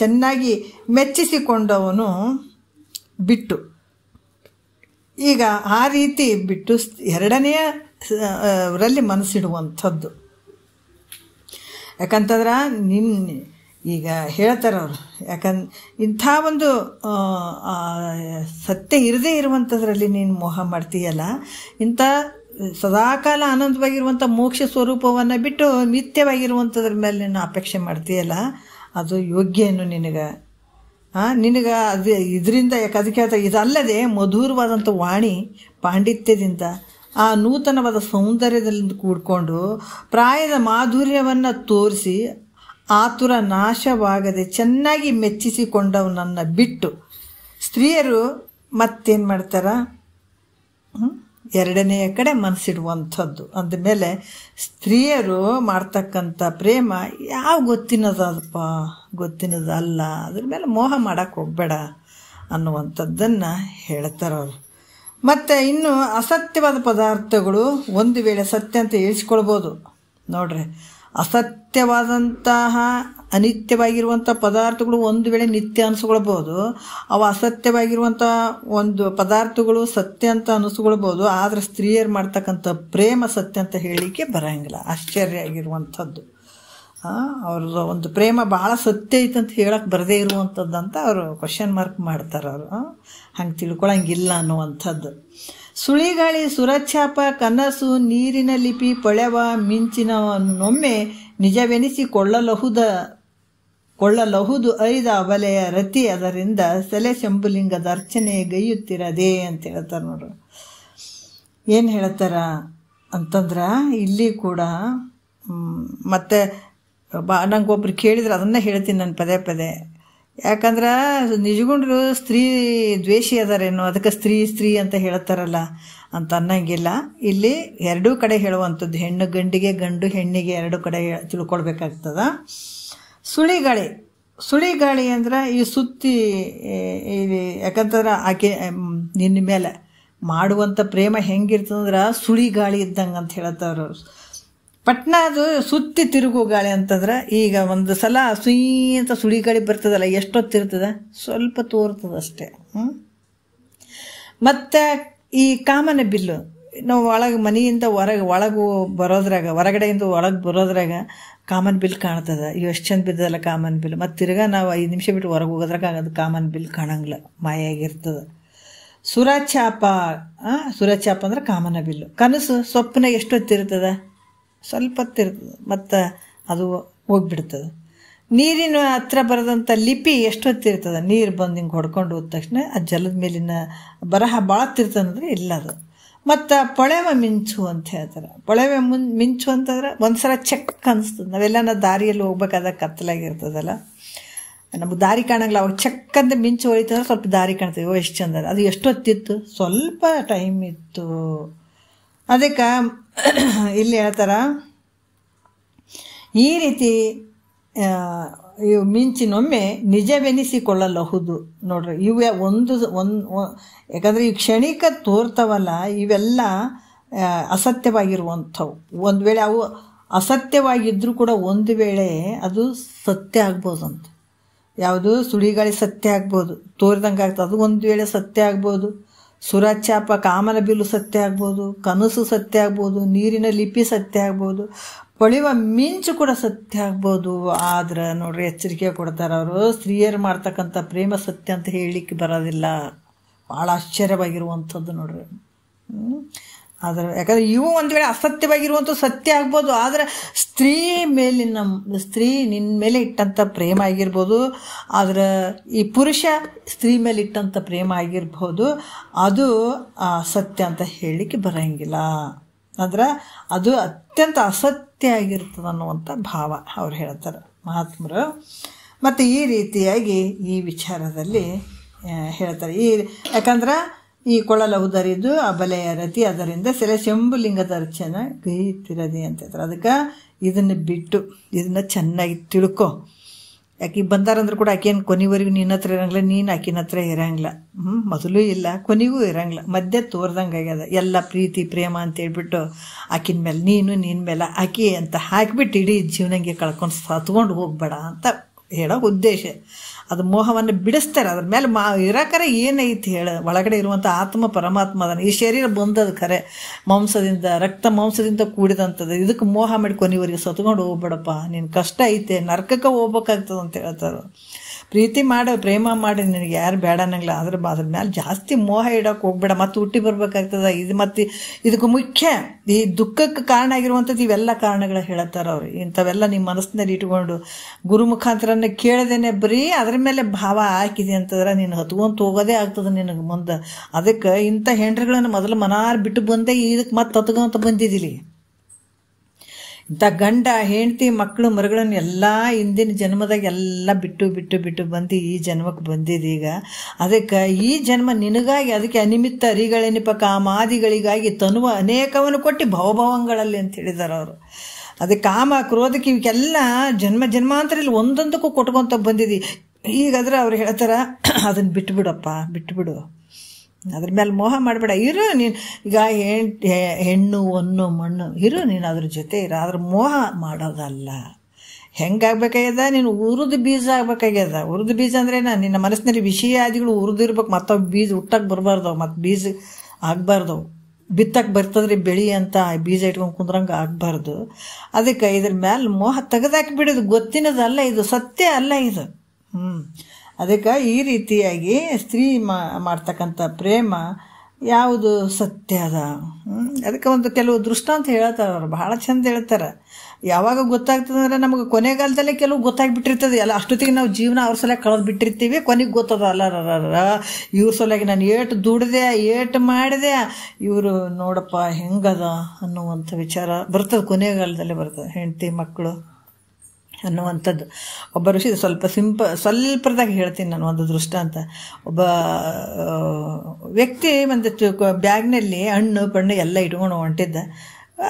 ಚೆನ್ನಾಗಿ ಮೆಚ್ಚಿಸಿಕೊಂಡವನು ಬಿಟ್ಟು, ಈಗ ಆ ರೀತಿ ಬಿಟ್ಟು ಎರಡನೆಯ ರಲ್ಲಿ ಮನಸ್ಸಿಡುವಂಥದ್ದು. ಯಾಕಂತಂದ್ರೆ ಈಗ ಹೇಳ್ತಾರೆ ಅವರು, ಇಂಥ ಒಂದು ಸತ್ಯ ಇರದೇ ಇರುವಂಥದ್ರಲ್ಲಿ ನೀನು ಮೋಹ ಮಾಡ್ತೀಯಲ್ಲ, ಇಂಥ ಸದಾಕಾಲ ಆನಂದವಾಗಿರುವಂಥ ಮೋಕ್ಷ ಸ್ವರೂಪವನ್ನು ಬಿಟ್ಟು ಮಿಥ್ಯವಾಗಿರುವಂಥದ್ರ ಮೇಲೆ ನೀನು ಅಪೇಕ್ಷೆ ಮಾಡ್ತೀಯಲ್ಲ, ಅದು ಯೋಗ್ಯನು ನಿನಗೆ. ಅದು ಇದರಿಂದ ಯಾಕೆ ಅದಕ್ಕೆ ಹೇಳ್ತಾ, ಇದಲ್ಲದೆ ಮಧುರವಾದಂಥ ವಾಣಿ ಪಾಂಡಿತ್ಯದಿಂದ ಆ ನೂತನವಾದ ಸೌಂದರ್ಯದಿಂದ ಕೂಡಿಕೊಂಡು ಪ್ರಾಯದ ಮಾಧುರ್ಯವನ್ನು ತೋರಿಸಿ ಆತುರ ನಾಶವಾಗದೆ ಚೆನ್ನಾಗಿ ಮೆಚ್ಚಿಸಿಕೊಂಡವನನ್ನು ಬಿಟ್ಟು ಸ್ತ್ರೀಯರು ಮತ್ತೇನು ಮಾಡ್ತಾರ, ಎರಡನೆಯ ಕಡೆ ಮನಸ್ಸಿಡುವಂಥದ್ದು. ಅಂದಮೇಲೆ ಸ್ತ್ರೀಯರು ಮಾಡ್ತಕ್ಕಂಥ ಪ್ರೇಮ ಯಾವ ಗೊತ್ತಿನದಪ್ಪ, ಗೊತ್ತಿನದ ಅಲ್ಲ, ಅದ್ರ ಮೇಲೆ ಮೋಹ ಮಾಡೋಕ್ಕೆ ಹೋಗಬೇಡ ಅನ್ನುವಂಥದ್ದನ್ನು ಹೇಳ್ತಾರವರು. ಮತ್ತು ಇನ್ನು ಅಸತ್ಯವಾದ ಪದಾರ್ಥಗಳು ಒಂದು ವೇಳೆ ಸತ್ಯ ಅಂತ ಹೇಳಿಸ್ಕೊಳ್ಬೋದು. ನೋಡ್ರಿ, ಅಸತ್ಯವಾದಂತಹ ಅನಿತ್ಯವಾಗಿರುವಂಥ ಪದಾರ್ಥಗಳು ಒಂದು ವೇಳೆ ನಿತ್ಯ ಅನಿಸ್ಕೊಳ್ಬೋದು, ಅವು ಅಸತ್ಯವಾಗಿರುವಂಥ ಒಂದು ಪದಾರ್ಥಗಳು ಸತ್ಯ ಅಂತ ಅನಿಸ್ಕೊಳ್ಬೋದು. ಆದರೆ ಸ್ತ್ರೀಯರು ಮಾಡ್ತಕ್ಕಂಥ ಪ್ರೇಮ ಸತ್ಯ ಅಂತ ಹೇಳಲಿಕ್ಕೆ ಬರೋಂಗಿಲ್ಲ. ಆಶ್ಚರ್ಯ ಆಗಿರುವಂಥದ್ದು. ಅವ್ರದ್ದು ಒಂದು ಪ್ರೇಮ ಭಾಳ ಸತ್ಯ ಐತೆ ಅಂತ ಹೇಳಕ್ಕೆ ಬರದೇ ಇರುವಂಥದ್ದು ಅಂತ ಅವರು ಕ್ವಶನ್ ಮಾರ್ಕ್ ಮಾಡ್ತಾರೆ. ಅವರು ಹಂಗೆ ತಿಳ್ಕೊಳಂಗಿಲ್ಲ ಅನ್ನುವಂಥದ್ದು. ಸುಳಿಗಾಳಿ ಸುರಚ್ಛಾಪ ಕನಸು ನೀರಿನ ಲಿಪಿ ಪೊಳೆವ ಮಿಂಚಿನವನ್ನೊಮ್ಮೆ ನಿಜವೆನಿಸಿಕೊಳ್ಳಲಹುದು ಐದ ಅವಲೆಯ ರತಿ ಅದರಿಂದ ಸೆಲೆ ಶಂಭುಲಿಂಗದ ಅರ್ಚನೆ ಗೈಯುತ್ತಿರದೆ ಅಂತ ಹೇಳ್ತಾರೆ. ನೋಡ್ರಿ, ಏನು ಹೇಳ್ತಾರ ಅಂತಂದ್ರೆ ಇಲ್ಲಿ ಕೂಡ ಮತ್ತೆ ನಂಗೊಬ್ರು ಕೇಳಿದ್ರೆ ಅದನ್ನೇ ಹೇಳ್ತೀನಿ ನಾನು ಪದೇ ಪದೇ. ಯಾಕಂದ್ರೆ ನಿಜಗುಂಡ್ರು ಸ್ತ್ರೀ ದ್ವೇಷಿ ಅದಾರೇನೋ, ಅದಕ್ಕೆ ಸ್ತ್ರೀ ಅಂತ ಹೇಳ್ತಾರಲ್ಲ ಅಂತ ಅನ್ನಂಗಿಲ್ಲ. ಇಲ್ಲಿ ಎರಡೂ ಕಡೆ ಹೇಳುವಂಥದ್ದು, ಹೆಣ್ಣು ಗಂಡಿಗೆ, ಗಂಡು ಹೆಣ್ಣಿಗೆ ಎರಡೂ ಕಡೆ ತಿಳ್ಕೊಳ್ಬೇಕಾಗ್ತದ. ಸುಳಿಗಾಳಿ ಅಂದ್ರೆ ಈ ಸುತ್ತಿ, ಯಾಕಂತಂದ್ರೆ ಆಕೆ ನಿನ್ನ ಮೇಲೆ ಮಾಡುವಂಥ ಪ್ರೇಮ ಹೆಂಗಿರ್ತದಂದ್ರೆ ಸುಳಿಗಾಳಿ ಇದ್ದಂಗೆ ಅಂತ ಹೇಳ್ತಾವ್ರು. ಪಟ್ನ ಅದು ಸುತ್ತಿ ತಿರುಗೋ ಗಾಳಿ ಅಂತಂದ್ರೆ, ಈಗ ಒಂದು ಸಲ ಸುಯ್ ಅಂತ ಸುಳಿ ಗಾಳಿ ಬರ್ತದಲ್ಲ, ಎಷ್ಟೊತ್ತಿರ್ತದೆ, ಸ್ವಲ್ಪ ತೋರ್ತದಷ್ಟೇ. ಮತ್ತು ಈ ಕಾಮನ ಬಿಲ್ಲು ನಾವು ಮನೆಯಿಂದ ಒಳಗೆ ಬರೋದ್ರಾಗ, ಹೊರಗಡೆಯಿಂದ ಒಳಗೆ ಬರೋದ್ರಾಗ ಕಾಮನ್ ಬಿಲ್ ಕಾಣ್ತದೆ. ಇವು ಎಷ್ಟು ಚಂದ ಬಿದ್ದಲ್ಲ ಕಾಮನ್ ಬಿಲ್. ಮತ್ತು ತಿರ್ಗಾ ನಾವು 5 ನಿಮಿಷ ಬಿಟ್ಟು ಹೊರಗೆ ಹೋಗೋದ್ರಾಗ ಅದು ಕಾಮನ್ ಬಿಲ್ ಕಾಣಂಗಿಲ್ಲ, ಮಾಯಾಗಿರ್ತದೆ. ಸುರಚಾಪ ಅಂದ್ರೆ ಕಾಮನ ಬಿಲ್ಲು. ಕನಸು ಸೊಪ್ಪಿನಾಗ ಎಷ್ಟೊತ್ತಿರ್ತದೆ? ಸ್ವಲ್ಪ ಹೊತ್ತಿರ್ತದೆ, ಮತ್ತು ಅದು ಹೋಗ್ಬಿಡ್ತದೆ. ನೀರಿನ ಹತ್ರ ಬರೋದಂಥ ಲಿಪಿ ಎಷ್ಟೊತ್ತಿರ್ತದೆ? ನೀರು ಬಂದು ಹಿಂಗೆ ಹೊಡ್ಕೊಂಡು ಹೋದ ತಕ್ಷಣ ಆ ಜಲದ ಮೇಲಿನ ಬರಹ ಭಾಳತ್ತಿರ್ತದಂದ್ರೆ ಇಲ್ಲ ಅದು. ಮತ್ತು ಪೊಳೆವ ಮಿಂಚು ಅಂತ ಹೇಳ್ತಾರೆ. ಪೊಳೆವ ಮಿಂಚು ಅಂತಂದ್ರೆ ಒಂದು ಸಲ ಚೆಕ್ ಅನಿಸ್ತದೆ. ನಾವೆಲ್ಲ ದಾರಿಯಲ್ಲಿ ಹೋಗ್ಬೇಕಾದಾಗ ಕತ್ತಲಾಗಿರ್ತದಲ್ಲ, ನಮಗೆ ದಾರಿ ಕಾಣಂಗಿಲ್ಲ. ಅವಾಗ ಚೆಕ್ ಅಂತ ಮಿಂಚು ಹೊಳಿತಂದ್ರೆ ಸ್ವಲ್ಪ ದಾರಿ ಕಾಣ್ತೀವಿ. ಎಷ್ಟು ಚಂದ. ಅದು ಎಷ್ಟೊತ್ತಿತ್ತು? ಸ್ವಲ್ಪ ಟೈಮ್ ಇತ್ತು. ಅದಕ್ಕೆ ಇಲ್ಲಿ ಹೇಳ್ತಾರ, ಈ ರೀತಿ ಇವು ಮಿಂಚಿನೊಮ್ಮೆ ನಿಜವೆನಿಸಿಕೊಳ್ಳಬಹುದು. ನೋಡ್ರಿ, ಇವೇ ಯಾಕಂದರೆ ಈ ಕ್ಷಣಿಕ ತೋರ್ತವಲ್ಲ, ಇವೆಲ್ಲ ಅಸತ್ಯವಾಗಿರುವಂಥವು. ಒಂದು ವೇಳೆ ಅವು ಅಸತ್ಯವಾಗಿದ್ದರೂ ಕೂಡ ಒಂದು ವೇಳೆ ಅದು ಸತ್ಯ ಆಗ್ಬೋದಂತ. ಯಾವುದು? ಸುಳಿಗಾಳಿ ಸತ್ಯ ಆಗ್ಬೋದು, ತೋರಿದಂಗೆ ಆಗ್ತದೆ, ಅದು ಒಂದು ವೇಳೆ ಸತ್ಯ ಆಗ್ಬೋದು. ಸುರಚಾಪ ಕಾಮನ ಬಿಲ್ಲು ಸತ್ಯ ಆಗ್ಬೋದು, ಕನಸು ಸತ್ಯ ಆಗ್ಬೋದು, ನೀರಿನ ಲಿಪಿ ಸತ್ಯ ಆಗ್ಬೋದು, ಪೊಳೆವ ಮಿಂಚು ಕೂಡ ಸತ್ಯ ಆಗ್ಬೋದು. ಆದ್ರೆ ನೋಡ್ರಿ, ಎಚ್ಚರಿಕೆ ಕೊಡ್ತಾರೆ ಅವರು, ಸ್ತ್ರೀಯರು ಮಾಡ್ತಕ್ಕಂಥ ಪ್ರೇಮ ಸತ್ಯ ಅಂತ ಹೇಳಲಿಕ್ಕೆ ಬರೋದಿಲ್ಲ. ಭಾಳ ಆಶ್ಚರ್ಯವಾಗಿರುವಂಥದ್ದು ನೋಡ್ರಿ. ಆದರೆ ಯಾಕಂದರೆ ಇವು ಒಂದು ವೇಳೆ ಅಸತ್ಯವಾಗಿರುವಂಥ ಸತ್ಯ ಆಗ್ಬೋದು. ಆದರೆ ಸ್ತ್ರೀ ನಿನ್ನ ಮೇಲೆ ಇಟ್ಟಂಥ ಪ್ರೇಮ ಆಗಿರ್ಬೋದು, ಆದರೆ ಈ ಪುರುಷ ಸ್ತ್ರೀ ಮೇಲೆ ಇಟ್ಟಂಥ ಪ್ರೇಮ ಆಗಿರ್ಬೋದು, ಅದು ಸತ್ಯ ಅಂತ ಹೇಳಲಿಕ್ಕೆ ಬರೋಂಗಿಲ್ಲ. ಅಂದ್ರೆ ಅದು ಅತ್ಯಂತ ಅಸತ್ಯ ಆಗಿರ್ತದೆ ಅನ್ನುವಂಥ ಭಾವ ಅವ್ರು ಹೇಳ್ತಾರೆ ಮಹಾತ್ಮರು. ಮತ್ತು ಈ ರೀತಿಯಾಗಿ ಈ ವಿಚಾರದಲ್ಲಿ ಹೇಳ್ತಾರೆ. ಯಾಕಂದ್ರೆ ಈ ಕೊಳಲವುದರಿದು ಅಬಲೆಯ ರತಿ ಅದರಿಂದ ಶಂಭುಲಿಂಗದ ಅರ್ಚನ ಗೈತಿರದಿ ಅಂತ ಹೇಳ್ತಾರೆ. ಅದಕ್ಕೆ ಇದನ್ನು ಬಿಟ್ಟು ಇದನ್ನು ಚೆನ್ನಾಗಿ ತಿಳ್ಕೊ. ಆಕೆ ಬಂದಾರಂದ್ರೆ ಕೂಡ ಆಕೆಯನ್ನು ಕೊನೆವರೆಗೂ ನಿನ್ನ ಹತ್ರ ಇರಂಗಿಲ್ಲ, ನೀನು ಆಕಿನ ಹತ್ರ ಇರಂಗಿಲ್ಲ. ಮೊದಲು ಇಲ್ಲ, ಕೊನೆಗೂ ಇರಂಗಿಲ್ಲ, ಮಧ್ಯೆ ತೋರ್ದಂಗೆ ಆಗ್ಯದ. ಎಲ್ಲ ಪ್ರೀತಿ ಪ್ರೇಮ ಅಂತ ಹೇಳ್ಬಿಟ್ಟು ಆಕಿನ ಮೇಲೆ ನಿನ್ನ ಮೇಲೆ ಆಕಿ ಅಂತ ಹಾಕಿಬಿಟ್ಟು ಇಡೀ ಜೀವನಂಗೆ ಕಳ್ಕೊಂಡು ಸತ್ಕೊಂಡು ಹೋಗ್ಬೇಡ ಅಂತ ಹೇಳೋ ಉದ್ದೇಶ. ಅದು ಮೋಹವನ್ನು ಬಿಡಿಸ್ತಾರೆ. ಅದ್ರ ಮೇಲೆ ಇರೋಕರೆ ಏನೈತಿ ಹೇಳ? ಒಳಗಡೆ ಇರುವಂಥ ಆತ್ಮ ಪರಮಾತ್ಮ ಅದನ್ನು. ಈ ಶರೀರ ಬಂದದ ಖರೆ ಮಾಂಸದಿಂದ, ರಕ್ತ ಮಾಂಸದಿಂದ ಕೂಡಿದಂಥದ್ದು. ಇದಕ್ಕೆ ಮೋಹ ಮಾಡಿ ಕೊನೆವರೆಗೆ ಸತ್ಕೊಂಡು ಹೋಗ್ಬೇಡಪ್ಪ, ನಿನ್ನ ಕಷ್ಟ ಐತೆ, ನರ್ಕಕ್ಕೆ ಹೋಗ್ಬೇಕಾಗ್ತದೆ ಅಂತ ಹೇಳ್ತಾರೆ. ಪ್ರೀತಿ ಮಾಡು, ಪ್ರೇಮ ಮಾಡಿ, ನಿನಗೆ ಯಾರು ಬೇಡ ಅನ್ನಂಗಿಲ್ಲ. ಅದ್ರ ಮೇಲೆ ಜಾಸ್ತಿ ಮೋಹ ಇಡೋಕೆ ಹೋಗ್ಬೇಡ, ಮತ್ತೆ ಹುಟ್ಟಿ ಬರ್ಬೇಕಾಗ್ತದೆ. ಇದು ಮತ್ತು ಇದಕ್ಕೆ ಮುಖ್ಯ ಈ ದುಃಖಕ್ಕೆ ಕಾರಣ ಆಗಿರುವಂಥದ್ದು ಇವೆಲ್ಲ ಕಾರಣಗಳು ಹೇಳ್ತಾರೆ ಅವ್ರು. ಇಂಥವೆಲ್ಲ ನಿಮ್ಮ ಮನಸ್ಸಿನಲ್ಲಿ ಇಟ್ಕೊಂಡು ಗುರು ಮುಖಾಂತರನೇ ಕೇಳದೇನೆ ಬರೀ ಅದ್ರ ಮೇಲೆ ಭಾವ ಹಾಕಿದೆ ಅಂತಂದ್ರೆ ನೀನು ಹತ್ಕೊಂತ ಹೋಗೋದೇ ಆಗ್ತದೆ ನಿನಗೆ ಮುಂದೆ. ಅದಕ್ಕೆ ಇಂಥ ಹೆಂಡ್ರುಗಳನ್ನು ಮೊದಲು ಮನಾರು ಬಿಟ್ಟು ಬಂದೆ, ಇದಕ್ಕೆ ಮತ್ತೆ ಹತ್ಕೊಂತ ಬಂದಿದ್ದಿಲ್ಲಿ. ಇಂಥ ಗಂಡ ಹೆಂಡತಿ ಮಕ್ಕಳು ಮರುಗಳನ್ನು ಎಲ್ಲ ಹಿಂದಿನ ಜನ್ಮದಾಗ ಎಲ್ಲ ಬಿಟ್ಟು ಬಂದು ಈ ಜನ್ಮಕ್ಕೆ ಬಂದಿದ್ದೀಗ. ಅದಕ್ಕೆ ಈ ಜನ್ಮ ನಿನಗಾಗಿ, ಅದಕ್ಕೆ ಅನಿಮಿತ್ತ ಅರಿಗಳೆನಿಪ ಕಾಮಾದಿಗಳಿಗಾಗಿ ತನುವ ಅನೇಕವನ್ನು ಕೊಟ್ಟು ಭವಭವಂಗಳಲ್ಲಿ ಅಂತ ಹೇಳಿದಾರೆ ಅವರು. ಅದಕ್ಕೆ ಕಾಮ ಕ್ರೋಧಕ್ಕೆ ಇವಕ್ಕೆಲ್ಲ ಜನ್ಮಾಂತರಲ್ಲಿ ಒಂದೊಂದಕ್ಕೂ ಕೊಟ್ಕೊಂತ ಬಂದಿದ್ದಿ. ಈಗಾದ್ರೆ ಅವ್ರು ಹೇಳ್ತಾರೆ, ಅದನ್ನು ಬಿಟ್ಬಿಡು, ಅದ್ರ ಮೇಲೆ ಮೋಹ ಮಾಡಬೇಡ, ಇರು ನೀನು. ಈಗ ಹೆಣ್ಣು ಹೊನ್ನು ಮಣ್ಣು ಇರು, ನೀನು ಅದ್ರ ಜೊತೆ ಇರು, ಅದ್ರ ಮೋಹ ಮಾಡೋದಲ್ಲ. ಹೆಂಗಾಗ್ಬೇಕಾಗ್ಯದ? ನೀನು ಉರಿದು ಬೀಜ ಆಗ್ಬೇಕಾಗ್ಯದ. ಉರಿದು ಬೀಜ ಅಂದ್ರೆ ನಿನ್ನ ಮನಸ್ಸಿನಲ್ಲಿ ವಿಷಯಾದಿಗಳು ಉರಿದಿರ್ಬೇಕು. ಮತ್ತು ಬೀಜ ಹುಟ್ಟಕ್ಕೆ ಬರಬಾರ್ದವು, ಮತ್ತು ಬೀಜ ಆಗಬಾರ್ದವು. ಬಿತ್ತಕ್ಕೆ ಬರ್ತದ್ರಿ ಬೆಳಿ ಅಂತ ಬೀಜ ಇಟ್ಕೊಂಡು ಕುಂದ್ರಂಗೆ ಆಗಬಾರ್ದು. ಅದಕ್ಕೆ ಇದ್ರ ಮೇಲೆ ಮೋಹ ತೆಗೆದಾಕಿ ಬಿಡೋದು. ಗೊತ್ತಿನದಲ್ಲ ಇದು, ಸತ್ಯ ಅಲ್ಲ ಇದು. ಅದಕ್ಕೆ ಈ ರೀತಿಯಾಗಿ ಸ್ತ್ರೀ ಮಾಡ್ತಕ್ಕಂಥ ಪ್ರೇಮ ಯಾವುದು ಸತ್ಯ ಅದ. ಅದಕ್ಕೆ ಒಂದು ಕೆಲವು ದೃಷ್ಟಾಂತ ಹೇಳ್ತಾರೆ ಅವರು, ಭಾಳ ಚಂದ ಹೇಳ್ತಾರೆ. ಯಾವಾಗ ಗೊತ್ತಾಗ್ತದಂದ್ರೆ ನಮಗೆ ಕೊನೆಗಾಲದಲ್ಲೇ ಕೆಲವು ಗೊತ್ತಾಗ್ಬಿಟ್ಟಿರ್ತದೆ. ಎಲ್ಲ ಅಷ್ಟೊತ್ತಿಗೆ ನಾವು ಜೀವನ ಅವ್ರ ಸಲ ಕಳೆದು ಬಿಟ್ಟಿರ್ತೀವಿ. ಕೊನೆಗೆ ಗೊತ್ತದ, ಅಲ್ಲ ಇವ್ರ ಸಲುವಾಗಿ ನಾನು ಏಟು ದುಡ್ದೆ, ಏಟು ಮಾಡಿದೆ, ಇವರು ನೋಡಪ್ಪ ಹೆಂಗದ ಅನ್ನುವಂಥ ವಿಚಾರ ಬರ್ತದೆ. ಕೊನೆಗಾಲದಲ್ಲೇ ಬರ್ತದೆ. ಹೆಂಡತಿ ಮಕ್ಕಳು ಅನ್ನುವಂಥದ್ದು. ಒಬ್ಬ ಋಷಿ ಸ್ವಲ್ಪದಾಗ ಹೇಳ್ತೀನಿ ನಾನು ಒಂದು ದೃಷ್ಟಾಂತ. ಒಬ್ಬ ವ್ಯಕ್ತಿ ಒಂದು ಬ್ಯಾಗ್ನಲ್ಲಿ ಹಣ್ಣು ಪಣ್ಣು ಎಲ್ಲ ಇಟ್ಕೊಂಡು ಹೊಂಟಿದ್ದ.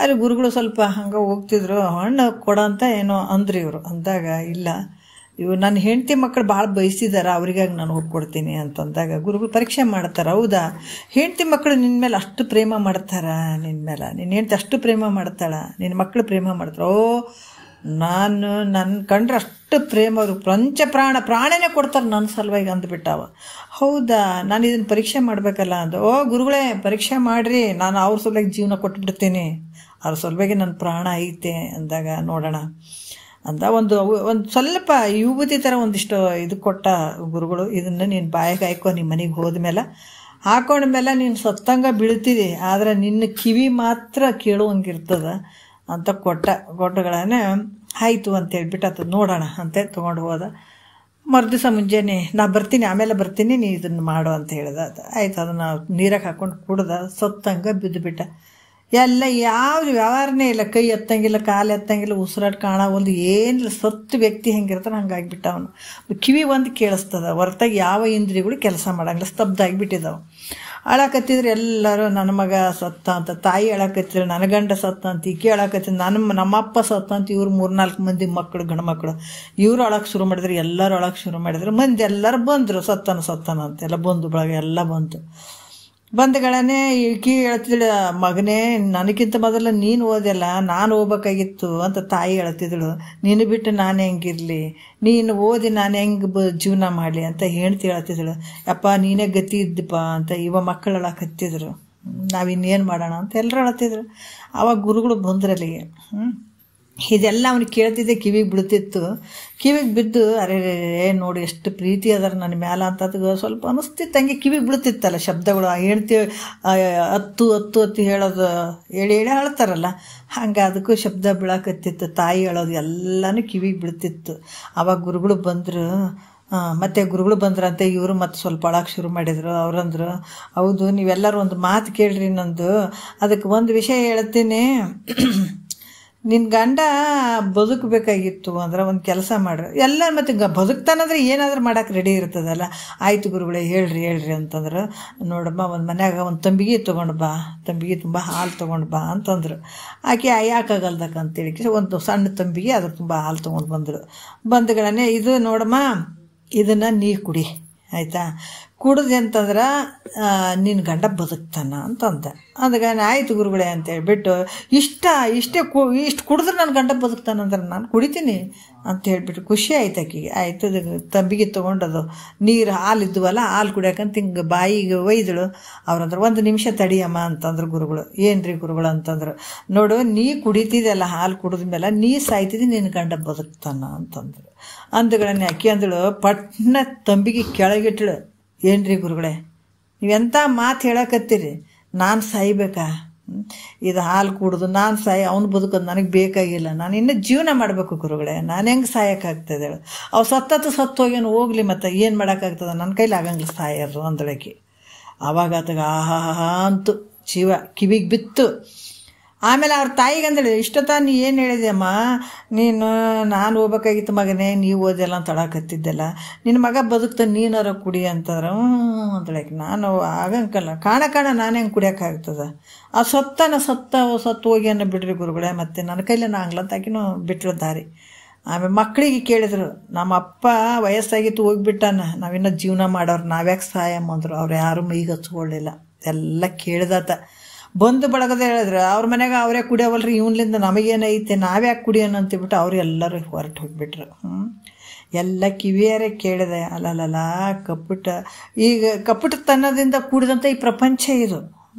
ಅಲ್ಲಿ ಗುರುಗಳು ಸ್ವಲ್ಪ ಹಂಗೆ ಹೋಗ್ತಿದ್ರು. ಹಣ್ಣು ಕೊಡೋಂತ ಏನೋ ಅಂದ್ರಿ ಇವರು. ಅಂದಾಗ ಇಲ್ಲ, ಇವು ನನ್ನ ಹೆಂಡತಿ ಮಕ್ಕಳು ಭಾಳ ಬಯಸಿದಾರ, ಅವ್ರಿಗಾಗಿ ನಾನು ಹೋಗ್ಕೊಡ್ತೀನಿ ಅಂತಂದಾಗ ಗುರುಗಳು ಪರೀಕ್ಷೆ ಮಾಡ್ತಾರೆ. ಹೌದಾ, ಹೆಂಡತಿ ಮಕ್ಕಳು ನಿನ್ನ ಮೇಲೆ ಅಷ್ಟು ಪ್ರೇಮ ಮಾಡ್ತಾರ, ನಿನ್ನ ಹೆಂಡತಿ ಅಷ್ಟು ಪ್ರೇಮ ಮಾಡ್ತಾಳ, ನಿನ್ನ ಮಕ್ಕಳು ಪ್ರೇಮ ಮಾಡ್ತಾರ? ಓ, ನಾನು ನನ್ನ ಕಂಡ್ರೆ ಅಷ್ಟು ಪ್ರೇಮ ಅವರು ಪ್ರಾಣನೇ ಕೊಡ್ತಾರೆ ನನ್ನ ಸಲುವಾಗಿ ಅಂದ್ಬಿಟ್ಟವ. ಹೌದಾ, ನಾನು ಇದನ್ನು ಪರೀಕ್ಷೆ ಮಾಡಬೇಕಲ್ಲ ಅಂದ. ಓ ಗುರುಗಳೇ, ಪರೀಕ್ಷೆ ಮಾಡಿರಿ, ನಾನು ಅವ್ರ ಸಲುವಾಗಿ ಜೀವನ ಕೊಟ್ಬಿಡ್ತೀನಿ, ಅವ್ರ ಸಲುವಾಗಿ ನನ್ನ ಪ್ರಾಣ ಐತೆ ಅಂದಾಗ ನೋಡೋಣ ಅಂತ ಒಂದು ಸ್ವಲ್ಪ ಯುವತಿ ಥರ ಒಂದಿಷ್ಟು ಇದು ಕೊಟ್ಟ ಗುರುಗಳು. ಇದನ್ನು ನೀನು ಬಾಯಿಗೆ ಹಾಕೋ, ನಿಮ್ಮ ಮನೆಗೆ ಹೋದ್ಮೇಲೆ ಹಾಕೊಂಡ್ಮೇಲೆ ನೀನು ಸತ್ತಂಗ ಬೀಳ್ತಿದೆ, ಆದರೆ ನಿನ್ನ ಕಿವಿ ಮಾತ್ರ ಕೇಳುವಂಗಿರ್ತದ ಅಂತ ಕೊಟ್ಟಗಳನ್ನೇ ಆಯಿತು ಅಂತೇಳ್ಬಿಟ್ಟು ಅದು ನೋಡೋಣ ಅಂತೇಳಿ ತೊಗೊಂಡು ಹೋದ. ಮರುದಿವಸ ಮುಂಜಾನೆ ನಾ ಬರ್ತೀನಿ, ಆಮೇಲೆ ಬರ್ತೀನಿ, ನೀ ಇದನ್ನು ಮಾಡು ಅಂತ ಹೇಳ್ದೆ. ಅದು ಆಯ್ತು, ಅದನ್ನು ನೀರಾಗೆ ಹಾಕ್ಕೊಂಡು ಕುಡ್ದ, ಸತ್ತಂಗ ಬಿದ್ದುಬಿಟ್ಟ. ಎಲ್ಲ ಯಾವುದು ವ್ಯವಹಾರನೇ ಇಲ್ಲ, ಕೈ ಎತ್ತಂಗಿಲ್ಲ, ಕಾಲು ಎತ್ತಂಗಿಲ್ಲ, ಉಸಿರಾಟ ಕಾಣವಲ್ದು, ಏನಿಲ್ಲ, ಸತ್ತು ವ್ಯಕ್ತಿ ಹೆಂಗಿರ್ತಾನೆ ಹಂಗಾಗಿಬಿಟ್ಟ ಅವನು. ಕಿವಿ ಒಂದು ಕೇಳಿಸ್ತದ, ಹೊರತಾಗಿ ಯಾವ ಇಂದ್ರಿಯಗಳು ಕೆಲಸ ಮಾಡಂಗಿಲ್ಲ, ಸ್ತಬ್ಧ ಆಗಿಬಿಟ್ಟಿದ್ದಾವೆ. ಅಳಕತ್ತಿದ್ರು ಎಲ್ಲರೂ, ನನ್ನ ಮಗ ಸತ್ತ ಅಂತ, ತಾಯಿ ಅಳಕತ್ತಿದ್ರು, ನನ್ನ ಗಂಡ ಸತ್ತ ಅಂತ, ಈಕೆ ಅಳಕತ್ತಿದ್ರು, ನಮ್ಮಪ್ಪ ಸತ್ತ ಅಂತ. ಇವ್ರು 3-4 ಮಂದಿ ಮಕ್ಕಳು, ಗಂಡು ಮಕ್ಕಳು, ಇವರು ಅಳಕ್ಕೆ ಶುರು ಮಾಡಿದ್ರು, ಎಲ್ಲರೂ ಅಳಕ್ಕೆ ಶುರು ಮಾಡಿದ್ರು. ಮಂದಿ ಎಲ್ಲರೂ ಬಂದರು, ಸತ್ತನ ಅಂತೆಲ್ಲ ಬಂದು ಬಳಗ ಎಲ್ಲ ಬಂದುಗಳನ್ನೇ ಈಕಿ ಹೇಳ್ತಿದ್ದಳು, ಮಗನೇ ನನಗಿಂತ ಮೊದಲು ನೀನು ಓದಲ್ಲ, ನಾನು ಹೋಗ್ಬೇಕಾಗಿತ್ತು ಅಂತ ತಾಯಿ ಹೇಳ್ತಿದ್ದಳು. ನೀನು ಬಿಟ್ಟು ನಾನು ಹೆಂಗಿರಲಿ, ನೀನು ಓದಿ ನಾನು ಹೆಂಗೆ ಜೀವನ ಮಾಡಲಿ ಅಂತ ಹೆಂಡ್ತಿ ಹೇಳ್ತಿದ್ದಳು. ಅಪ್ಪ ನೀನೇ ಗತಿ ಇದ್ದಪ್ಪ ಅಂತ ಇವ ಮಕ್ಕಳು ಅಳಕತ್ತಿದ್ರು. ನಾವಿನ್ನೇನು ಮಾಡೋಣ ಅಂತ ಎಲ್ಲರೂ ಹೇಳ್ತಿದ್ರು. ಆವಾಗ ಗುರುಗಳು ಬಂದ್ರಲ್ಲಿಗೆ. ಇದೆಲ್ಲ ಅವ್ನಿಗೆ ಕೇಳ್ತಿದ್ದೆ, ಕಿವಿಗೆ ಬೀಳ್ತಿತ್ತು. ಕಿವಿಗೆ ಬಿದ್ದು ಅರೆ ನೋಡಿ ಎಷ್ಟು ಪ್ರೀತಿ ಅದಾರ ನನ್ನ ಮ್ಯಾಲ ಅಂತ ಅದು ಸ್ವಲ್ಪ ಅನಿಸ್ತಿತ್ತು. ಹಂಗೆ ಕಿವಿಗೆ ಬೀಳ್ತಿತ್ತಲ್ಲ ಶಬ್ದಗಳು, ಹೇಳ್ತಿ ಹತ್ತು ಹೇಳೋದು, ಹೇಳಿ ಹೇಳ್ತಾರಲ್ಲ, ಹಂಗೆ ಅದಕ್ಕೂ ಶಬ್ದ ಬೀಳಕತ್ತಿತ್ತು. ತಾಯಿ ಹೇಳೋದು ಎಲ್ಲನೂ ಕಿವಿಗೆ ಬೀಳ್ತಿತ್ತು. ಆವಾಗ ಗುರುಗಳು ಬಂದರು. ಮತ್ತು ಗುರುಗಳು ಬಂದ್ರಂತೆ, ಇವರು ಮತ್ತು ಸ್ವಲ್ಪ ಅಳಕ್ಕೆ ಶುರು ಮಾಡಿದರು. ಅವ್ರಂದ್ರು, ಹೌದು ನೀವೆಲ್ಲರೂ ಒಂದು ಮಾತು ಕೇಳ್ರಿ ನಂದು, ಅದಕ್ಕೆ ಒಂದು ವಿಷಯ ಹೇಳ್ತೀನಿ. ನಿನ್ನ ಗಂಡ ಬದುಕಬೇಕಾಗಿತ್ತು ಅಂದ್ರೆ ಒಂದು ಕೆಲಸ ಮಾಡ್ರಿ, ಎಲ್ಲ ಮತ್ತು ಬದುಕ್ತಾನಂದ್ರೆ ಏನಾದರೂ ಮಾಡೋಕೆ ರೆಡಿ ಇರ್ತದಲ್ಲ. ಆಯಿತು ಗುರುಗಳೇ ಹೇಳ್ರಿ ಅಂತಂದ್ರೆ, ನೋಡಮ್ಮ ಒಂದು ಮನ್ಯಾಗ ಒಂದು ತಂಬಿಗೆ ತೊಗೊಂಡು ಬಾ, ತಂಬಿಗೆ ತುಂಬ ಹಾಲು ತೊಗೊಂಡು ಬಾ ಅಂತಂದ್ರು. ಆಕೆ ಯಾಕಾಗಲ್ದಕ್ಕ ಅಂತೇಳಿ ಒಂದು ಸಣ್ಣ ತಂಬಿಗೆ ಅದ್ರ ತುಂಬ ಹಾಲು ತೊಗೊಂಡು ಬಂದುಗಳನ್ನೇ, ಇದು ನೋಡಮ್ಮ ಇದನ್ನು ನೀ ಕುಡಿ, ಆಯಿತಾ, ಕುಡ್ದು ಅಂತಂದ್ರೆ ನಿನ್ನ ಗಂಡ ಬದುಕ್ತಾನ ಅಂತಂದ. ಅದಕ್ಕೆ ಆಯಿತು ಗುರುಗಳೇ ಅಂತೇಳ್ಬಿಟ್ಟು, ಇಷ್ಟು ಕುಡಿದ್ರೆ ನನ್ನ ಗಂಡ ಬದುಕ್ತಾನಂದ್ರೆ ನಾನು ಕುಡಿತೀನಿ ಅಂತ ಹೇಳ್ಬಿಟ್ಟು ಖುಷಿ ಆಯ್ತು ಆಕೆಗೆ. ಆಯಿತು ತಂಬಿಗೆ ತೊಗೊಂಡದು ನೀರು ಹಾಲು ಇದ್ವಲ್ಲ, ಹಾಲು ಕುಡಿಯೋಕಂತ ಹಿಂಗೆ ಬಾಯಿಗೆ ಒಯ್ದಳು. ಅವ್ರಂದ್ರೆ 1 ನಿಮಿಷ ತಡಿಯಮ್ಮ ಅಂತಂದ್ರು ಗುರುಗಳು. ಏನ್ರಿ ಗುರುಗಳು ಅಂತಂದ್ರು, ನೋಡು ನೀ ಕುಡಿತಿದ್ದೆಲ್ಲ, ಹಾಲು ಕುಡಿದ್ಮೇಲೆ ನೀ ಸಾಯ್ತಿದ್ದಿ, ನಿನ್ನ ಗಂಡ ಬದುಕ್ತಾನ ಅಂತಂದ್ರು. ಅಂದುಗಳನ್ನೇ ಅಕ್ಕಿ ಅಂದಳು, ಪಟ್ನ ತಂಬಿಗೆ ಕೆಳಗಿಟ್ಟಳು. ಏನ್ರಿ ಗುರುಗಳೇ ನೀವೆಂಥ ಮಾತು ಹೇಳಕತ್ತೀರಿ, ನಾನು ಸಾಯ್ಬೇಕಾ, ಇದು ಹಾಲು ಕುಡ್ದು ನಾನು ಅವ್ನು ಬದುಕೋದು ನನಗೆ ಬೇಕಾಗಿಲ್ಲ, ನಾನು ಇನ್ನೂ ಜೀವನ ಮಾಡಬೇಕು ಗುರುಗಳೇ, ನಾನು ಹೆಂಗೆ ಸಾಯೋಕ್ಕಾಗ್ತದೆ ಹೇಳು, ಅವು ಸತ್ತು ಹೋಗ್ಯಾನು ಹೋಗ್ಲಿ, ಮತ್ತು ಏನು ಮಾಡೋಕ್ಕಾಗ್ತದೆ, ನನ್ನ ಕೈಲಿ ಆಗಂಗಿಲ್ಲ ಸಾಯೋದು ಅಂದಳಕಿ. ಆವಾಗ ಆತಗ ಆಹಾ ಅಂತು, ಜೀವ ಕಿವಿಗೆ ಬಿತ್ತು. ಆಮೇಲೆ ಅವ್ರ ತಾಯಿಗೆ ಅಂದಳು, ಇಷ್ಟೊತ್ತ ನೀ ಏನು ಹೇಳಿದೆ ಅಮ್ಮ, ನೀನು ನಾನು ಹೋಗ್ಬೇಕಾಗಿತ್ತು ಮಗನೇ, ನೀವು ಓದೆಲ್ಲ ಅಂತ ಅಳಕತ್ತಿದ್ದೆಲ್ಲ, ನಿನ್ನ ಮಗ ಬದುಕ್ತಾನೆ, ನೀನಾರ ಕುಡಿ ಅಂತಂದ್ರೆ ಅಂತಳಕ್ಕೆ. ನಾನು ಆಗಂಕಲ್ಲ, ಕಾಣ ನಾನು ಹೆಂಗೆ ಕುಡಿಯೋಕ್ಕಾಗ್ತದೆ, ಆ ಸತ್ತು ಹೋಗಿ ಅನ್ನೋ ಬಿಡ್ರಿ ಗುರುಗಳೇ, ಮತ್ತು ನನ್ನ ಕೈಲೇ ನಾಂಗ್ಲಂತ ಆಕಿನೂ ಬಿಟ್ಟರು ದಾರಿ. ಆಮೇಲೆ ಮಕ್ಕಳಿಗೆ ಕೇಳಿದ್ರು, ನಮ್ಮ ಅಪ್ಪ ವಯಸ್ಸಾಗಿತ್ತು ಹೋಗಿಬಿಟ್ಟಾನ, ನಾವಿನ್ನೂ ಜೀವನ ಮಾಡೋರು, ನಾವ್ಯಾಕೆ ಸಹಾಯಮ್ಮ ಅಂದರು. ಅವ್ರು ಯಾರೂ ಮೈಗೆ ಹಚ್ಕೊಳ್ಳಿಲ್ಲ, ಎಲ್ಲ ಕೇಳ್ದಾತ. ಬಂದು ಬಳಗದ ಹೇಳಿದ್ರು, ಅವ್ರ ಮನೆಯಾಗ ಅವರೇ ಕುಡಿಯೋವಲ್ರಿ, ಇವನ್ಲಿಂದ ನಮಗೇನೈತೆ, ನಾವ್ಯಾಕೆ ಕುಡಿಯೋಣ ಅಂತಬಿಟ್ಟು ಅವರು ಎಲ್ಲರೂ ಹೊರಟು ಹೋಗಿಬಿಟ್ರು. ಎಲ್ಲ ಕಿವಿಯಾರೆ ಕೇಳಿದೆ. ಅಲ್ಲಲ್ಲ ಈಗ ಕಪಟತನದಿಂದ ಕೂಡಿದಂಥ ಈ ಪ್ರಪಂಚ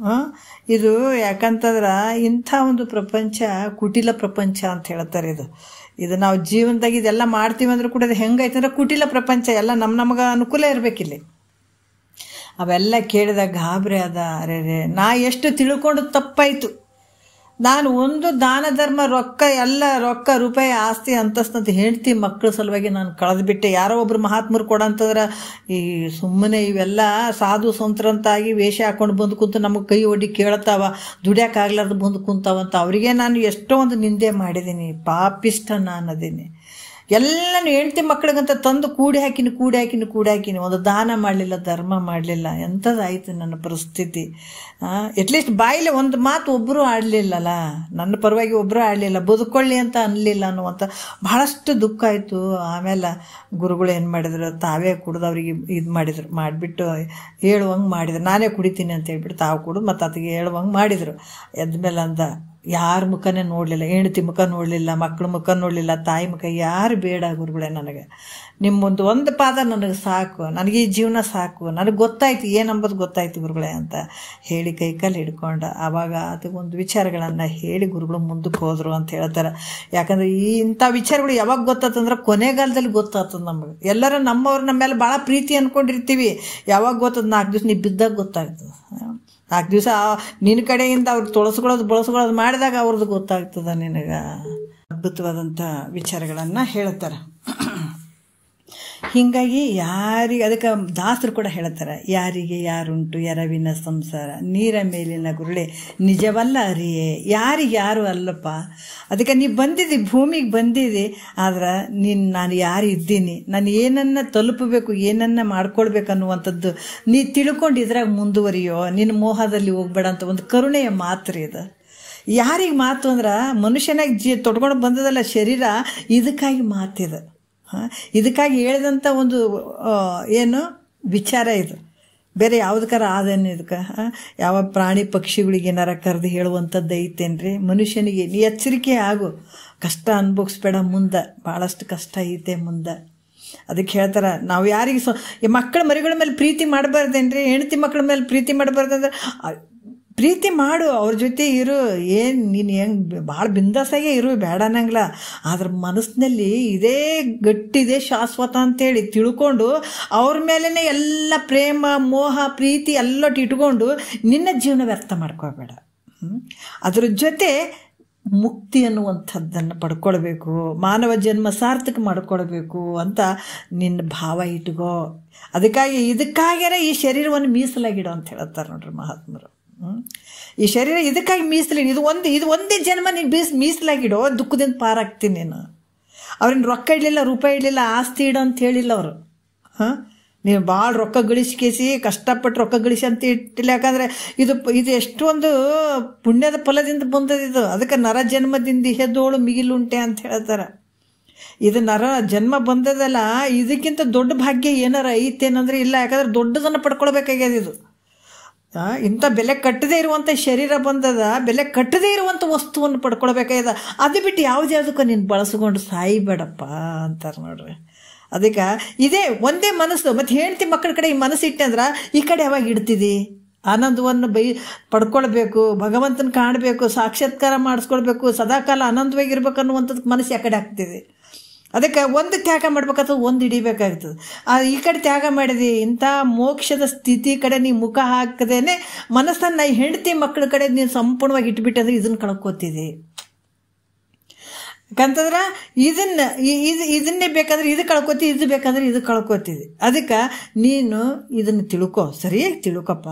ಇದು ಯಾಕಂತಂದ್ರೆ ಇಂಥ ಒಂದು ಪ್ರಪಂಚ ಕುಟಿಲ ಪ್ರಪಂಚ ಅಂತ ಹೇಳ್ತಾರೆ. ಇದು ನಾವು ಜೀವನದಾಗ ಇದೆಲ್ಲ ಮಾಡ್ತೀವಿ ಅಂದ್ರೆ ಕೂಡ ಅದು ಹೆಂಗೈತೆ ಅಂದ್ರೆ ಕುಟಿಲ ಪ್ರಪಂಚ, ಎಲ್ಲ ನಮಗೆ ಅನುಕೂಲ ಇರಬೇಕಿಲ್ಲಿ. ಅವೆಲ್ಲ ಕೇಳಿದಾಗ ಗಾಬರಿ ಅದ. ಅರೆ ನಾ ಎಷ್ಟು ತಿಳ್ಕೊಂಡು ತಪ್ಪಾಯಿತು. ನಾನು ಒಂದು ದಾನ ಧರ್ಮ ರೊಕ್ಕ ರೂಪಾಯಿ ಆಸ್ತಿ ಅಂತಸ್ತಂತ ಹೆಂಡ್ತಿ ಮಕ್ಕಳ ಸಲುವಾಗಿ ನಾನು ಕಳೆದುಬಿಟ್ಟೆ. ಯಾರೋ ಒಬ್ರು ಮಹಾತ್ಮರು ಕೊಡಂತಂದ್ರೆ ಈ ಸುಮ್ಮನೆ ಇವೆಲ್ಲ ಸಾಧು ಸಂತರಂತಾಗಿ ವೇಷ ಹಾಕೊಂಡು ಬಂದು ಕುಂತು ನಮಗೆ ಕೈ ಒಡ್ಡಿ ಕೇಳ್ತಾವ, ದುಡಿಯೋಕ್ಕಾಗ್ಲಾರ್ದು ಬಂದು ಕುಂತಾವಂತ ಅವರಿಗೆ ನಾನು ಎಷ್ಟೋ ಒಂದು ನಿಂದೆ ಮಾಡಿದ್ದೀನಿ. ಪಾಪಿಷ್ಟ ನಾನು ಅದೀನಿ. ಎಲ್ಲನೂ ಹೆಂಡ್ತಿ ಮಕ್ಕಳಿಗಂತ ತಂದು ಕೂಡಿ ಹಾಕಿನಿ. ಒಂದು ದಾನ ಮಾಡಲಿಲ್ಲ, ಧರ್ಮ ಮಾಡಲಿಲ್ಲ. ಎಂಥದ್ದಾಯಿತು ನನ್ನ ಪರಿಸ್ಥಿತಿ. ಅಟ್ಲೀಸ್ಟ್ ಬಾಯಿಲೆ ಒಂದು ಮಾತು ಒಬ್ಬರು ಆಡಲಿಲ್ಲಲ್ಲ, ನನ್ನ ಪರವಾಗಿ ಒಬ್ಬರು ಆಡಲಿಲ್ಲ, ಬದುಕೊಳ್ಳಿ ಅಂತ ಅನ್ನಲಿಲ್ಲ ಅನ್ನುವಂಥ ಬಹಳಷ್ಟು ದುಃಖ ಆಯಿತು. ಆಮೇಲೆ ಗುರುಗಳು ಏನು ಮಾಡಿದ್ರು, ತಾವೇ ಕುಡ್ದು ಅವ್ರಿಗೆ ಇದು ಮಾಡಿಬಿಟ್ಟು ಹೇಳುವಂಗೆ ಮಾಡಿದ್ರು. ನಾನೇ ಕುಡಿತೀನಿ ಅಂತ ಹೇಳ್ಬಿಟ್ಟು ತಾವು ಕುಡಿದು ಮತ್ತು ಅದಕ್ಕೆ ಹೇಳುವಂಗೆ ಮಾಡಿದರು. ಎದ್ಮೇಲೆ ಅಂದ, ಯಾರ ಮುಖನೇ ನೋಡಲಿಲ್ಲ, ಹೆಂಡತಿ ಮುಖ ನೋಡಲಿಲ್ಲ, ಮಕ್ಕಳ ಮುಖ ನೋಡಲಿಲ್ಲ, ತಾಯಿ ಮುಖ ಯಾರು ಬೇಡ ಗುರುಗಳೇ, ನನಗೆ ಒಂದು ಪಾದ ನನಗೆ ಸಾಕು, ನನಗೆ ಈ ಜೀವನ ಸಾಕು, ನನಗೆ ಗೊತ್ತಾಯ್ತು ಏನಂಬುದು ಗೊತ್ತಾಯ್ತು ಗುರುಗಳೇ ಅಂತ ಹೇಳಿ ಕೈಕಾಲು ಹಿಡ್ಕೊಂಡ. ಆವಾಗ ಅದಕ್ಕೊಂದು ವಿಚಾರಗಳನ್ನು ಹೇಳಿ ಗುರುಗಳು ಮುಂದಕ್ಕೆ ಹೋದರು ಅಂತ ಹೇಳ್ತಾರೆ. ಯಾಕಂದರೆ ಇಂಥ ವಿಚಾರಗಳು ಯಾವಾಗ ಗೊತ್ತಾತಂದ್ರೆ ಕೊನೆಗಾಲದಲ್ಲಿ ಗೊತ್ತಾಗ್ತದೆ ನಮಗೆ. ಎಲ್ಲರೂ ನಮ್ಮವ್ರು ನಮ್ಮ ಮೇಲೆ ಭಾಳ ಪ್ರೀತಿ ಅಂದ್ಕೊಂಡಿರ್ತೀವಿ, ಯಾವಾಗ ಗೊತ್ತದ 4 ದಿವಸ ನೀವು ಬಿದ್ದಾಗ ಗೊತ್ತಾಗ್ತದೆ. 4 ದಿವಸ ನಿನ್ನ ಕಡೆಯಿಂದ ಅವ್ರು ಬಳಸ್ಕೊಳ್ಳೋದು ಮಾಡಿದಾಗ ಅವ್ರದ್ದು ಗೊತ್ತಾಗ್ತದೆ ನಿನಗೆ. ಅದ್ಭುತವಾದಂಥ ವಿಚಾರಗಳನ್ನು ಹೇಳ್ತಾರೆ. ಹೀಗಾಗಿ ಅದಕ್ಕೆ ದಾಸರು ಕೂಡ ಹೇಳ್ತಾರೆ, ಯಾರಿಗೆ ಯಾರುಂಟು ಎರವಿನ ಸಂಸಾರ, ನೀರ ಮೇಲಿನ ಗುರುಳೆ ನಿಜವಲ್ಲ ಅರಿಯೇ, ಯಾರಿಗೆ ಯಾರು ಅಲ್ಲಪ್ಪ. ಅದಕ್ಕೆ ನೀ ಬಂದಿದ್ದಿ, ಭೂಮಿಗೆ ಬಂದಿದ್ದಿ, ಆದ್ರೆ ನಾನು ಯಾರು ಇದ್ದೀನಿ, ನಾನು ಏನನ್ನ ತಲುಪಬೇಕು, ಏನನ್ನ ಮಾಡ್ಕೊಳ್ಬೇಕು ಅನ್ನುವಂಥದ್ದು ನೀ ತಿಳ್ಕೊಂಡು ಇದ್ರಾಗ ಮುಂದುವರಿಯೋ, ನಿನ್ನ ಮೋಹದಲ್ಲಿ ಹೋಗ್ಬೇಡ ಅಂತ ಒಂದು ಕರುಣೆಯ ಮಾತು ಇದು. ಯಾರಿಗೆ ಮಾತು ಅಂದ್ರೆ ಮನುಷ್ಯನಾಗಿ ತೊಡ್ಕೊಂಡು ಬಂದದಲ್ಲ ಶರೀರ, ಇದಕ್ಕಾಗಿ ಮಾತಿದೆ. ಇದಕ್ಕಾಗಿ ಹೇಳಿದಂಥ ಒಂದು ಏನು ವಿಚಾರ ಇದು, ಬೇರೆ ಯಾವುದಕ್ಕಾರ ಆದೇನು ಇದಕ್ಕೆ. ಯಾವ ಪ್ರಾಣಿ ಪಕ್ಷಿಗಳಿಗೆ ಏನಾರ ಕರೆದು ಹೇಳುವಂಥದ್ದು ಐತೇನ್ರಿ? ಮನುಷ್ಯನಿಗೆ ನೀ ಎಚ್ಚರಿಕೆ ಆಗು, ಕಷ್ಟ ಅನುಭವಿಸ್ಬೇಡ, ಮುಂದೆ ಭಾಳಷ್ಟು ಕಷ್ಟ ಐತೆ ಮುಂದೆ. ಅದಕ್ಕೆ ಹೇಳ್ತಾರೆ, ನಾವು ಯಾರಿಗೆ ಮಕ್ಕಳ ಮರಿಗಳ ಮೇಲೆ ಪ್ರೀತಿ ಮಾಡಬಾರ್ದೇನ್ರಿ? ಹೆಂಡತಿ ಮಕ್ಕಳ ಮೇಲೆ ಪ್ರೀತಿ ಮಾಡಬಾರ್ದಂದ್ರೆ ಪ್ರೀತಿ ಮಾಡು, ಅವ್ರ ಜೊತೆ ಇರು, ಏನು ನೀನು ಹೆಂಗೆ ಭಾಳ ಬಿಂದಾಸಾಗೆ ಇರು, ಬೇಡ ಅನ್ನಂಗಿಲ್ಲ. ಆದ್ರೆ ಮನಸ್ಸಿನಲ್ಲಿ ಇದೇ ಗಟ್ಟಿದೆ ಶಾಶ್ವತ ಅಂತೇಳಿ ತಿಳ್ಕೊಂಡು ಅವ್ರ ಮೇಲೇ ಎಲ್ಲ ಪ್ರೇಮ ಮೋಹ ಪ್ರೀತಿ ಎಲ್ಲೊಟ್ಟು ಇಟ್ಕೊಂಡು ನಿನ್ನ ಜೀವನ ವ್ಯರ್ಥ ಮಾಡ್ಕೋಬೇಡ. ಅದ್ರ ಜೊತೆ ಮುಕ್ತಿ ಅನ್ನುವಂಥದ್ದನ್ನು ಪಡ್ಕೊಳ್ಬೇಕು, ಮಾನವ ಜನ್ಮ ಸಾರ್ಥಕ ಮಾಡ್ಕೊಳ್ಬೇಕು ಅಂತ ನಿನ್ನ ಭಾವ ಇಟ್ಕೋ. ಇದಕ್ಕಾಗ್ಯಾರ ಈ ಶರೀರವನ್ನು ಮೀಸಲಾಗಿಡೋ ಅಂತ ಹೇಳ್ತಾರೆ ನೋಡ್ರಿ ಮಹಾತ್ಮರು. ಈ ಶರೀರ ಇದಕ್ಕಾಗಿ ಮೀಸಲಿಡಿ, ಇದು ಒಂದೇ ಜನ್ಮ ನೀನು ಮೀಸಲಾಗಿಡೋ, ದುಃಖದಿಂದ ಪಾರಾಗ್ತೀನಿ ನೀನು. ಅವ್ರೇನು ರೊಕ್ಕ ಇಡಲಿಲ್ಲ, ರೂಪಾಯಿ ಇಡಲಿಲ್ಲ, ಆಸ್ತಿ ಇಡೋ ಅಂತ ಹೇಳಿಲ್ಲ ಅವರು. ನೀನು ಭಾಳ ರೊಕ್ಕ ಗಳಿಸ್ಕೇಸಿ ಕಷ್ಟಪಟ್ಟು ರೊಕ್ಕ ಗಳಿಸಿ ಅಂತ ಇಟ್ಟಿಲ್ಲ. ಯಾಕಂದರೆ ಇದು ಎಷ್ಟೊಂದು ಪುಣ್ಯದ ಫಲದಿಂದ ಬಂದದಿದು. ಅದಕ್ಕೆ ನರ ಜನ್ಮದಿಂದ ಹೆದ್ದೋಳು ಮಿಗಿಲುಂಟೆ ಅಂತ ಹೇಳ್ತಾರೆ. ಇದು ನರ ಜನ್ಮ ಬಂದದಲ್ಲ, ಇದಕ್ಕಿಂತ ದೊಡ್ಡ ಭಾಗ್ಯ ಏನಾರ ಐತೇನಂದ್ರೆ ಇಲ್ಲ. ಯಾಕಂದ್ರೆ ದೊಡ್ಡದನ್ನು ಪಡ್ಕೊಳ್ಬೇಕಾಗ್ಯದ ಇದು. ಇಂಥ ಬೆಲೆ ಕಟ್ಟದೇ ಇರುವಂಥ ಶರೀರ ಬಂದದ, ಬೆಲೆ ಕಟ್ಟದೇ ಇರುವಂಥ ವಸ್ತುವನ್ನು ಪಡ್ಕೊಳ್ಬೇಕಾಗ್ಯದ. ಅದು ಬಿಟ್ಟು ಯಾವುದಕ್ಕೂ ನೀನು ಬಳಸ್ಕೊಂಡು ಸಾಯಿಬೇಡಪ್ಪ ಅಂತಾರೆ ನೋಡ್ರಿ. ಅದಕ್ಕೆ ಇದೇ ಒಂದೇ ಮನಸ್ಸು. ಮತ್ತು ಹೆಂಡತಿ ಮಕ್ಕಳ ಕಡೆ ಈ ಮನಸ್ಸು ಇಟ್ಟೆ ಅಂದ್ರೆ ಈ ಕಡೆ ಯಾವಾಗ ಇಡ್ತಿದ್ದಿ? ಆನಂದವನ್ನು ಪಡ್ಕೊಳ್ಬೇಕು, ಭಗವಂತನ ಕಾಣಬೇಕು, ಸಾಕ್ಷಾತ್ಕಾರ ಮಾಡಿಸ್ಕೊಳ್ಬೇಕು, ಸದಾಕಾಲ ಆನಂದವಾಗಿರ್ಬೇಕು ಅನ್ನುವಂಥದ್ದು ಮನಸ್ಸು ಆ ಕಡೆ ಆಗ್ತಿದೆ. ಅದಕ್ಕೆ ಒಂದು ತ್ಯಾಗ ಮಾಡ್ಬೇಕಾಗ್ತದೆ, ಒಂದು ಹಿಡಿಬೇಕಾಗ್ತದೆ. ಈ ಕಡೆ ತ್ಯಾಗ ಮಾಡಿದೆ, ಇಂಥ ಮೋಕ್ಷದ ಸ್ಥಿತಿ ಕಡೆ ನೀ ಮುಖ ಹಾಕದೇನೆ ಮನಸ್ಸನ್ನು ಹೆಂಡತಿ ಮಕ್ಕಳ ಕಡೆ ನೀನು ಸಂಪೂರ್ಣವಾಗಿ ಇಟ್ಬಿಟ್ಟೆ ಅಂದರೆ ಇದನ್ನು ಕಳ್ಕೊತಿದೆ. ಯಾಕಂತಂದ್ರೆ ಇದನ್ನೇ ಬೇಕಾದ್ರೆ ಇದು ಕಳ್ಕೊತಿ, ಇದು ಬೇಕಾದ್ರೆ ಇದು ಕಳ್ಕೊತಿದ್ದೆ. ಅದಕ್ಕೆ ನೀನು ಇದನ್ನು ತಿಳ್ಕೊ, ಸರಿಯಾಗಿ ತಿಳ್ಕೊಪ್ಪ.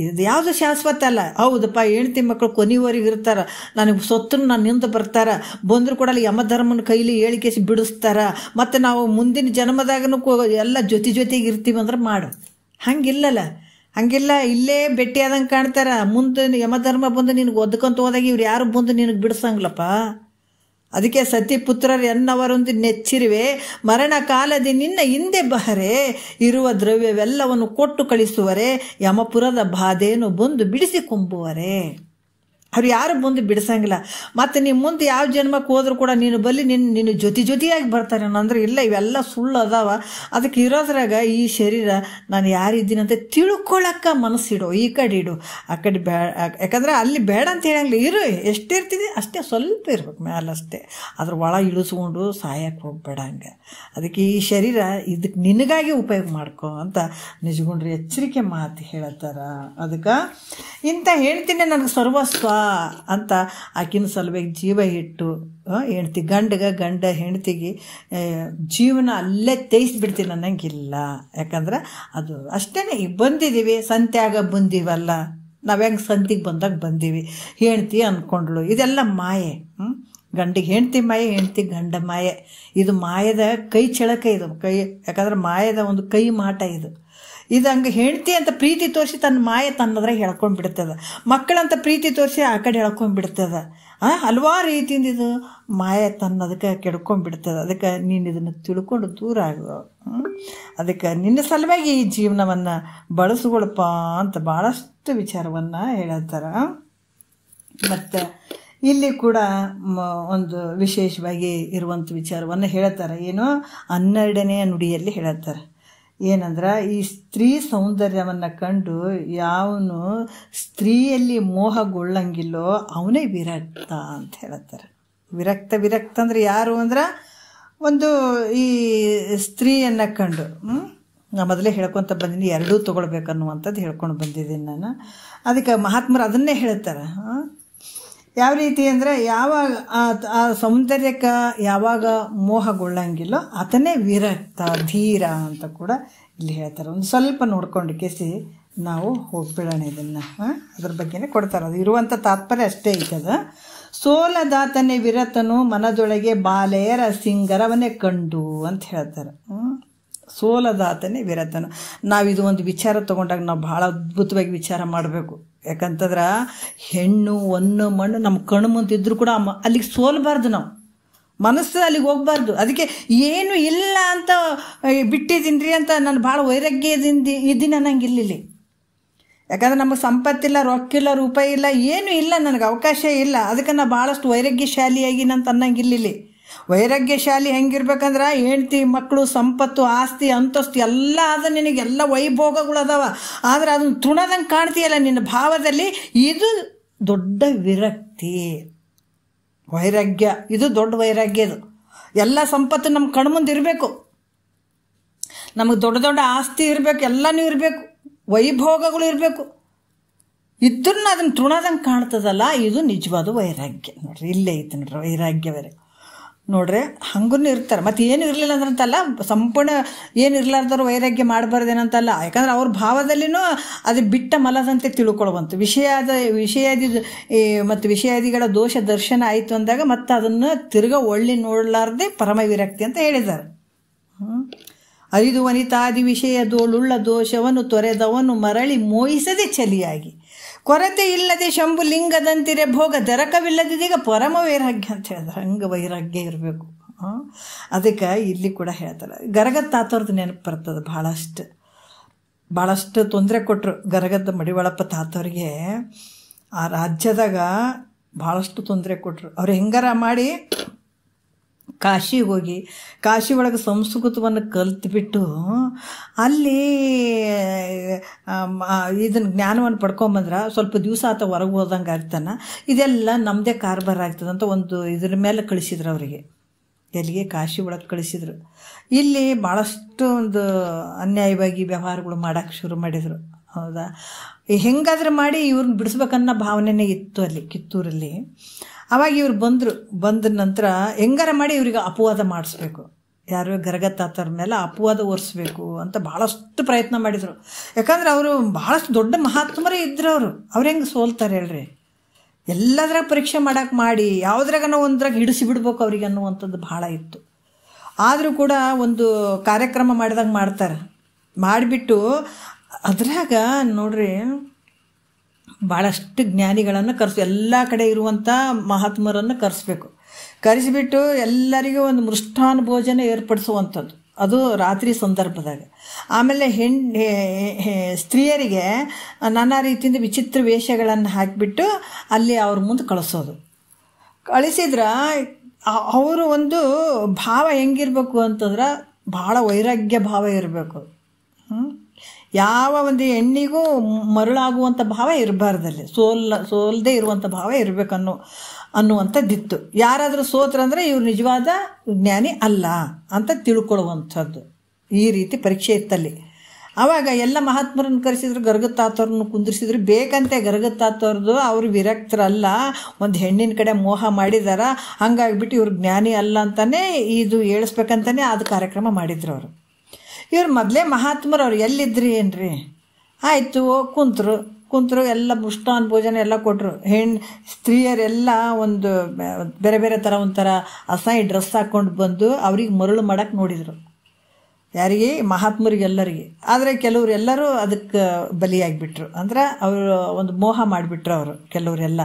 ಇದು ಯಾವುದು ಶಾಶ್ವತ ಅಲ್ಲ. ಹೌದಪ್ಪ, ಹೆಂಡತಿ ಮಕ್ಕಳು ಕೊನೆವರೆಗೆ ಇರ್ತಾರೆ, ನನಗೆ ಸೊತ್ತನ್ನು ನಾನು ನಿಂತು ಬರ್ತಾರೆ, ಬಂದರೂ ಕೂಡ ಯಮಧರ್ಮನ ಕೈಲಿ ಹೇಳಿಕೇಸಿ ಬಿಡಿಸ್ತಾರ. ಮತ್ತು ನಾವು ಮುಂದಿನ ಜನ್ಮದಾಗನೂ ಎಲ್ಲ ಜೊತೆಗೆ ಇರ್ತೀವಿ ಅಂದ್ರೆ ಮಾಡು. ಹಂಗಿಲ್ಲ, ಇಲ್ಲೇ ಭೇಟಿ ಆದಂಗೆ ಕಾಣ್ತಾರ. ಮುಂದೆ ಯಮಧರ್ಮ ಬಂದು ನಿನಗೆ ಒದ್ಕೊಂತ ಹೋದಾಗ ಇವ್ರು ಯಾರು ಬಂದು ನಿನಗೆ ಬಿಡಿಸಂಗಿಲ್ಲಪ್ಪ. ಅದಕ್ಕೆ ಸತಿಪುತ್ರರು ಎನ್ನವರೊಂದು ನೆಚ್ಚಿರುವೆ, ಮರಣ ಕಾಲದಿ ನಿನ್ನ ಹಿಂದೆ ಬಹರೆ, ಇರುವ ದ್ರವ್ಯವೆಲ್ಲವನ್ನು ಕೊಟ್ಟು ಕಳಿಸುವರೆ, ಯಮಪುರದ ಬಾಧೆಯನ್ನು ಬಂದು ಬಿಡಿಸಿಕೊಂಬುವರೆ. ಅವ್ರು ಯಾರು ಬಂದು ಬಿಡಿಸಂಗಿಲ್ಲ. ಮತ್ತು ನೀವು ಮುಂದೆ ಯಾವ ಜನ್ಮಕ್ಕೆ ಹೋದ್ರೂ ಕೂಡ ನೀನು ಬಲ್ಲಿ ನಿನ್ನ ಜೊತೆಯಾಗಿ ಬರ್ತಾರೆ ಅಂದ್ರೆ ಇಲ್ಲ, ಇವೆಲ್ಲ ಸುಳ್ಳು ಅದಾವ. ಅದಕ್ಕೆ ಇರೋದ್ರಾಗ ಈ ಶರೀರ ನಾನು ಯಾರಿದ್ದೀನಿ ಅಂತ ತಿಳ್ಕೊಳ್ಳೋಕ್ಕೆ ಮನಸ್ಸಿಡು, ಈ ಕಡೆ ಇಡು, ಆ ಕಡೆ ಯಾಕಂದ್ರೆ ಅಲ್ಲಿ ಬೇಡ ಅಂತ ಹೇಳಂಗಿಲ್ಲ. ಇರು, ಎಷ್ಟಿರ್ತಿದೆ ಅಷ್ಟೇ, ಸ್ವಲ್ಪ ಇರ್ಬೇಕು ಮ್ಯಾಲಷ್ಟೇ. ಅದ್ರ ಒಳ ಇಳಿಸ್ಕೊಂಡು ಸಾಯಕ್ಕೆ ಹೋಗ್ಬೇಡ ಹಂಗೆ. ಅದಕ್ಕೆ ಈ ಶರೀರ ಇದಕ್ಕೆ ನಿನಗಾಗಿ ಉಪಯೋಗ ಮಾಡ್ಕೊ ಅಂತ ನಿಜಗುಂಡ್ರಿ ಎಚ್ಚರಿಕೆ ಮಾತು ಹೇಳ್ತಾರ. ಅದಕ್ಕೆ ಇಂಥ ಹೇಳ್ತೀನಿ ನನಗೆ ಸರ್ವಸ್ವ ಅಂತ ಆಕಿನ ಸಲುವಾಗಿ ಜೀವ ಇಟ್ಟು ಹೆಂಡ್ತಿ ಗಂಡ ಹೆಂಡ್ತಿಗೆ ಜೀವನ ಅಲ್ಲೇ ತೇಯಿಸ್ಬಿಡ್ತೀನಿ ಅನ್ನಂಗಿಲ್ಲ. ಯಾಕಂದ್ರೆ ಅದು ಅಷ್ಟೇ, ಈಗ ಬಂದಿದ್ದೀವಿ, ಸಂತ್ಯಾಗ ಬಂದೀವಲ್ಲ, ನಾವು ಹೆಂಗೆ ಸಂತಿಗೆ ಬಂದಾಗ ಬಂದೀವಿ, ಹೆಂಡ್ತಿ ಅಂದ್ಕೊಂಡ್ಳು, ಇದೆಲ್ಲ ಮಾಯೆ. ಗಂಡಿಗೆ ಹೆಂಡ್ತಿ ಮಾಯೆ, ಹೆಂಡ್ತಿ ಗಂಡ ಮಾಯೆ. ಇದು ಮಾಯದ ಕೈ ಚಳಕ, ಇದು ಕೈ. ಯಾಕಂದ್ರೆ ಮಾಯದ ಒಂದು ಕೈ ಮಾಟ ಇದು. ಹಂಗೆ ಹೆಂಡ್ತಿ ಅಂತ ಪ್ರೀತಿ ತೋರಿಸಿ ತನ್ನ ಮಾಯೆ ತನ್ನದ್ರಾಗ ಹೇಳ್ಕೊಂಡ್ಬಿಡ್ತದ, ಮಕ್ಕಳಂತ ಪ್ರೀತಿ ತೋರಿಸಿ ಆ ಕಡೆ ಹೇಳ್ಕೊಂಡ್ಬಿಡ್ತದ. ಹಲವಾರು ರೀತಿಯಿಂದ ಇದು ಮಾಯೆ ತನ್ನದಕ್ಕೆ ಕೆಡ್ಕೊಂಡ್ಬಿಡ್ತದೆ. ಅದಕ್ಕೆ ನೀನು ಇದನ್ನು ತಿಳ್ಕೊಂಡು ದೂರ ಆಗು. ಅದಕ್ಕೆ ನಿನ್ನ ಸಲುವಾಗಿ ಈ ಜೀವನವನ್ನು ಬಳಸ್ಕೊಳಪ್ಪ ಅಂತ ಭಾಳಷ್ಟು ವಿಚಾರವನ್ನು ಹೇಳ್ತಾರೆ. ಮತ್ತು ಇಲ್ಲಿ ಕೂಡ ಒಂದು ವಿಶೇಷವಾಗಿ ಇರುವಂಥ ವಿಚಾರವನ್ನು ಹೇಳ್ತಾರೆ. ಏನು 12ನೇ ನುಡಿಯಲ್ಲಿ ಹೇಳ್ತಾರೆ. ಏನಂದ್ರೆ, ಈ ಸ್ತ್ರೀ ಸೌಂದರ್ಯವನ್ನು ಕಂಡು ಯಾವನು ಸ್ತ್ರೀಯಲ್ಲಿ ಮೋಹಗೊಳ್ಳಂಗಿಲ್ಲೋ ಅವನೇ ವಿರಕ್ತ ಅಂತ ಹೇಳ್ತಾರೆ. ವಿರಕ್ತ ಅಂದರೆ ಯಾರು ಅಂದ್ರೆ, ಒಂದು ಈ ಸ್ತ್ರೀಯನ್ನು ಕಂಡು ನಾನು ಮೊದಲೇ ಹೇಳ್ಕೊತ ಬಂದೀನಿ, ಎರಡೂ ತೊಗೊಳ್ಬೇಕನ್ನುವಂಥದ್ದು ಹೇಳ್ಕೊಂಡು ಬಂದಿದ್ದೀನಿ ನಾನು. ಅದಕ್ಕೆ ಮಹಾತ್ಮರು ಅದನ್ನೇ ಹೇಳ್ತಾರೆ. ಯಾವ ರೀತಿ ಅಂದರೆ, ಯಾವಾಗ ಆ ಸೌಂದರ್ಯಕ್ಕೆ ಯಾವಾಗ ಮೋಹಗೊಳ್ಳಂಗಿಲ್ಲೋ ಆತನೇ ವಿರಕ್ತ ಧೀರ ಅಂತ ಕೂಡ ಇಲ್ಲಿ ಹೇಳ್ತಾರೆ. ಒಂದು ಸ್ವಲ್ಪ ನೋಡ್ಕೊಂಡು ಕೇಸಿ ನಾವು ಹೋಗ್ಬಿಡೋಣ ಇದನ್ನು. ಅದ್ರ ಬಗ್ಗೆನೇ ಕೊಡ್ತಾರೆ. ಅದು ಇರುವಂಥ ತಾತ್ಪರ್ಯ ಅಷ್ಟೇ ಐತದ. ಸೋಲದಾತನೇ ವಿರತನು ಮನದೊಳಗೆ ಬಾಲೆಯರ ಸಿಂಗರವನ್ನೇ ಕಂಡು ಅಂತ ಹೇಳ್ತಾರೆ. ಸೋಲದಾತನೇ ವಿರತನು. ನಾವಿದು ಒಂದು ವಿಚಾರ ತೊಗೊಂಡಾಗ ನಾವು ಭಾಳ ಅದ್ಭುತವಾಗಿ ವಿಚಾರ ಮಾಡಬೇಕು. ಯಾಕಂತಂದ್ರೆ ಹೆಣ್ಣು ಹೊನ್ನು ಮಣ್ಣು ನಮ್ಮ ಕಣ್ಣು ಮುಂದಿದ್ರೂ ಕೂಡ ಅಲ್ಲಿಗೆ ಸೋಲಬಾರ್ದು, ನಾವು ಮನಸ್ಸು ಅಲ್ಲಿಗೆ ಹೋಗ್ಬಾರ್ದು. ಅದಕ್ಕೆ ಏನು ಇಲ್ಲ ಅಂತ ಬಿಟ್ಟಿದ್ದೀನಿ ರೀ ಅಂತ ನಾನು ಭಾಳ ವೈರಾಗ್ಯದಿಂದ ಇದ್ದೀನಿ ಅನ್ನಂಗಿಲ್ಲಿ. ಯಾಕಂದ್ರೆ ನಮಗೆ ಸಂಪತ್ತಿಲ್ಲ, ರೊಕ್ಕಿಲ್ಲ, ರೂಪಾಯಿ ಇಲ್ಲ, ಏನೂ ಇಲ್ಲ, ನನಗೆ ಅವಕಾಶ ಇಲ್ಲ, ಅದಕ್ಕೆ ನಾನು ಭಾಳಷ್ಟು ವೈರಾಗ್ಯಶಾಲಿಯಾಗಿನಂತ ಅನ್ನಂಗಿಲ್ಲಿ. ವೈರಾಗ್ಯಶಾಲಿ ಹೆಂಗಿರ್ಬೇಕಂದ್ರೆ, ಹೆಂಡ್ತಿ ಮಕ್ಕಳು ಸಂಪತ್ತು ಆಸ್ತಿ ಅಂತಸ್ತು ಎಲ್ಲ ಅದ, ನಿನಗೆಲ್ಲ ವೈಭೋಗಗಳು ಅದಾವ, ಆದರೆ ಅದನ್ನು ತುಣದಂಗೆ ಕಾಣ್ತೀಯಲ್ಲ ನಿನ್ನ ಭಾವದಲ್ಲಿ, ಇದು ದೊಡ್ಡ ವಿರಕ್ತಿ, ವೈರಾಗ್ಯ. ಇದು ದೊಡ್ಡ ವೈರಾಗ್ಯ. ಇದು ಎಲ್ಲ ಸಂಪತ್ತು ನಮ್ಮ ಕಣ್ಮುಂದೆ ಇರಬೇಕು, ನಮಗೆ ದೊಡ್ಡ ದೊಡ್ಡ ಆಸ್ತಿ ಇರಬೇಕು, ಎಲ್ಲನೂ ಇರಬೇಕು, ವೈಭೋಗಗಳು ಇರಬೇಕು, ಇದ್ರೂ ಅದನ್ನು ತುಣದಂಗೆ ಕಾಣ್ತದಲ್ಲ, ಇದು ನಿಜವಾದ ವೈರಾಗ್ಯ. ನೋಡ್ರಿ, ಇಲ್ಲೇ ಐತೆ ನೋಡ್ರಿ ವೈರಾಗ್ಯ ಬೇರೆ. ನೋಡ್ರಿ ಹಂಗೂ ಇರ್ತಾರೆ. ಮತ್ತು ಏನು ಇರಲಿಲ್ಲ ಅಂದ್ರಂತಲ್ಲ, ಸಂಪೂರ್ಣ ಏನು ಇರಲಾರ್ದವ್ರು ವೈರಾಗ್ಯ ಮಾಡಬಾರ್ದೇನಂತಲ್ಲ. ಯಾಕಂದ್ರೆ ಅವ್ರ ಭಾವದಲ್ಲಿನೂ ಅದು ಬಿಟ್ಟ ಮಲದಂತೆ ತಿಳ್ಕೊಳ್ವಂತು. ವಿಷಯಾದಿ ಮತ್ತು ವಿಷಯಾದಿಗಳ ದೋಷ ದರ್ಶನ ಆಯಿತು ಅಂದಾಗ ಮತ್ತು ಅದನ್ನು ತಿರ್ಗಾ ಒಳ್ಳೆ ನೋಡಲಾರ್ದೆ ಪರಮ ವಿರಕ್ತಿ ಅಂತ ಹೇಳಿದ್ದಾರೆ. ಐದು ವನಿತಾದಿ ವಿಷಯದೋಳುಳ್ಳ ದೋಷವನ್ನು ತೊರೆದವನು ಮರಳಿ ಮೋಹಿಸದೆ ಚಲಿಯಾಗಿ, ಕೊರತೆ ಇಲ್ಲದೆ ಶಂಭು ಲಿಂಗದಂತಿರೆ ಭೋಗ ದರಕವಿಲ್ಲದಿದೀಗ ಪರಮ ವೈರಾಗ್ಯ ಅಂತ ಹೇಳಿದ್ರೆ, ಹಂಗೆ ವೈರಾಗ್ಯ ಇರಬೇಕು. ಅದಕ್ಕೆ ಇಲ್ಲಿ ಕೂಡ ಹೇಳ್ತಾರೆ. ಗರಗದ ತಾತವ್ರದ್ದು ನೆನಪು ಬರ್ತದೆ. ಭಾಳಷ್ಟು ತೊಂದರೆ ಕೊಟ್ಟರು ಗರಗದ ಮಡಿವಾಳಪ್ಪ ತಾತವ್ರಿಗೆ. ಆ ರಾಜ್ಯದಾಗ ಭಾಳಷ್ಟು ತೊಂದರೆ ಕೊಟ್ಟರು. ಅವ್ರು ಹೆಂಗಾರ ಮಾಡಿ ಕಾಶಿಗೆ ಹೋಗಿ ಕಾಶಿ ಒಳಗೆ ಸಂಸ್ಕೃತವನ್ನು ಕಲ್ತ್ಬಿಟ್ಟು ಅಲ್ಲಿ ಇದನ್ನು ಜ್ಞಾನವನ್ನು ಪಡ್ಕೊಂಬಂದ್ರೆ ಸ್ವಲ್ಪ ದಿವಸ ಆತ ಹೊರಗೆ ಹೋದಂಗೆ ಆಗ್ತಾನೆ. ಇದೆಲ್ಲ ನಮ್ಮದೇ ಕಾರ್ಬಾರ ಆಗ್ತದಂತ ಒಂದು ಇದ್ರ ಮೇಲೆ ಕಳಿಸಿದ್ರು ಅವರಿಗೆ. ಎಲ್ಲಿಗೆ? ಕಾಶಿ ಒಳಗೆ ಕಳಿಸಿದ್ರು. ಇಲ್ಲಿ ಭಾಳಷ್ಟು ಒಂದು ಅನ್ಯಾಯವಾಗಿ ವ್ಯವಹಾರಗಳು ಮಾಡೋಕ್ಕೆ ಶುರು ಮಾಡಿದರು. ಹೌದಾ? ಹೆಂಗಾದ್ರೆ ಮಾಡಿ ಇವ್ರನ್ನ ಬಿಡಿಸ್ಬೇಕನ್ನೋ ಭಾವನೆನೇ ಇತ್ತು ಅಲ್ಲಿ ಕಿತ್ತೂರಲ್ಲಿ. ಆವಾಗ ಇವ್ರು ಬಂದ ನಂತರ ಹೆಂಗಾರ ಮಾಡಿ ಇವ್ರಿಗೆ ಅಪವಾದ ಮಾಡಿಸ್ಬೇಕು, ಯಾರು ಗರಗತಾತರ ಮೇಲೆ ಅಪವಾದ ಒರೆಸ್ಬೇಕು ಅಂತ ಭಾಳಷ್ಟು ಪ್ರಯತ್ನ ಮಾಡಿದರು. ಯಾಕಂದ್ರೆ ಅವರು ಭಾಳಷ್ಟು ದೊಡ್ಡ ಮಹಾತ್ಮರೇ ಇದ್ರು. ಅವ್ರು ಹೆಂಗೆ ಸೋಲ್ತಾರೆ ಹೇಳ್ರಿ? ಎಲ್ಲದರಾಗ ಪರೀಕ್ಷೆ ಮಾಡೋಕೆ ಮಾಡಿ ಯಾವುದ್ರಾಗ ಒಂದ್ರಾಗ ಹಿಡಿಸಿ ಬಿಡ್ಬೇಕು ಅವ್ರಿಗೆ ಅನ್ನುವಂಥದ್ದು ಭಾಳ ಇತ್ತು. ಆದರೂ ಕೂಡ ಒಂದು ಕಾರ್ಯಕ್ರಮ ಮಾಡಿದಾಗ ಮಾಡ್ತಾರೆ. ಮಾಡಿಬಿಟ್ಟು ಅದ್ರಾಗ ನೋಡ್ರಿ ಭಾಳಷ್ಟು ಜ್ಞಾನಿಗಳನ್ನು ಎಲ್ಲ ಕಡೆ ಇರುವಂಥ ಮಹಾತ್ಮರನ್ನು ಕರೆಸಿಬಿಟ್ಟು ಎಲ್ಲರಿಗೂ ಒಂದು ಮೃಷ್ಟಾನ್ನ ಭೋಜನ ಏರ್ಪಡಿಸುವಂಥದ್ದು, ಅದು ರಾತ್ರಿ ಸಂದರ್ಭದಾಗ. ಆಮೇಲೆ ಸ್ತ್ರೀಯರಿಗೆ ನಾನಾ ರೀತಿಯಿಂದ ವಿಚಿತ್ರ ವೇಷಗಳನ್ನು ಹಾಕಿಬಿಟ್ಟು ಅಲ್ಲಿ ಅವ್ರ ಮುಂದೆ ಕಳಿಸಿದ್ರೆ ಅವರು ಒಂದು ಭಾವ ಹೆಂಗಿರ್ಬೇಕು ಅಂತಂದ್ರೆ ಭಾಳ ವೈರಾಗ್ಯ ಭಾವ ಇರಬೇಕು. ಯಾವ ಒಂದು ಹೆಣ್ಣಿಗೂ ಮರಳಾಗುವಂಥ ಭಾವ ಇರಬಾರ್ದಲ್ಲಿ, ಸೋಲ್ದೇ ಇರುವಂಥ ಭಾವ ಅನ್ನುವಂಥದ್ದಿತ್ತು. ಯಾರಾದರೂ ಸೋತ್ರಂದರೆ ಇವ್ರು ನಿಜವಾದ ಜ್ಞಾನಿ ಅಲ್ಲ ಅಂತ ತಿಳ್ಕೊಳ್ಳುವಂಥದ್ದು. ಈ ರೀತಿ ಪರೀಕ್ಷೆ ಇತ್ತಲ್ಲಿ. ಆವಾಗ ಎಲ್ಲ ಮಹಾತ್ಮರನ್ನು ಕರೆಸಿದ್ರು, ಗರಗತಾತವ್ರನ್ನ ಕುಂದಿರಿಸಿದ್ರು. ಬೇಕಂತೆ ಗರಗತಾತವ್ರದ್ದು ಅವರು ವಿರಕ್ತರಲ್ಲ, ಒಂದು ಹೆಣ್ಣಿನ ಕಡೆ ಮೋಹ ಮಾಡಿದಾರ, ಹಂಗಾಗಿಬಿಟ್ಟು ಇವ್ರು ಜ್ಞಾನಿ ಅಲ್ಲ ಅಂತಲೇ ಇದು ಹೇಳಿಸ್ಬೇಕಂತಲೇ ಅದು ಕಾರ್ಯಕ್ರಮ ಮಾಡಿದ್ರು ಅವರು. ಇವ್ರು ಮೊದಲೇ ಮಹಾತ್ಮರು. ಅವ್ರು ಎಲ್ಲಿದ್ರಿ ಏನ್ರಿ? ಆಯಿತು, ಕುಂತರು ಎಲ್ಲ ಮೃಷ್ಟಾನ್ನ ಭೋಜನ ಎಲ್ಲ ಕೊಟ್ಟರು. ಸ್ತ್ರೀಯರೆಲ್ಲ ಒಂದು ಬೇರೆ ಬೇರೆ ಥರ ಒಂಥರ ಅಸಹ್ಯ ಡ್ರೆಸ್ ಹಾಕ್ಕೊಂಡು ಬಂದು ಅವ್ರಿಗೆ ಮರಳು ಮಾಡೋಕ್ಕೆ ನೋಡಿದರು. ಯಾರಿಗೆ? ಮಹಾತ್ಮರಿಗೆಲ್ಲರಿಗೆ. ಆದರೆ ಕೆಲವ್ರು ಎಲ್ಲರೂ ಅದಕ್ಕೆ ಬಲಿಯಾಗಿಬಿಟ್ರು. ಅಂದ್ರೆ ಅವರು ಒಂದು ಮೋಹ ಮಾಡಿಬಿಟ್ರು ಅವರು ಕೆಲವರೆಲ್ಲ.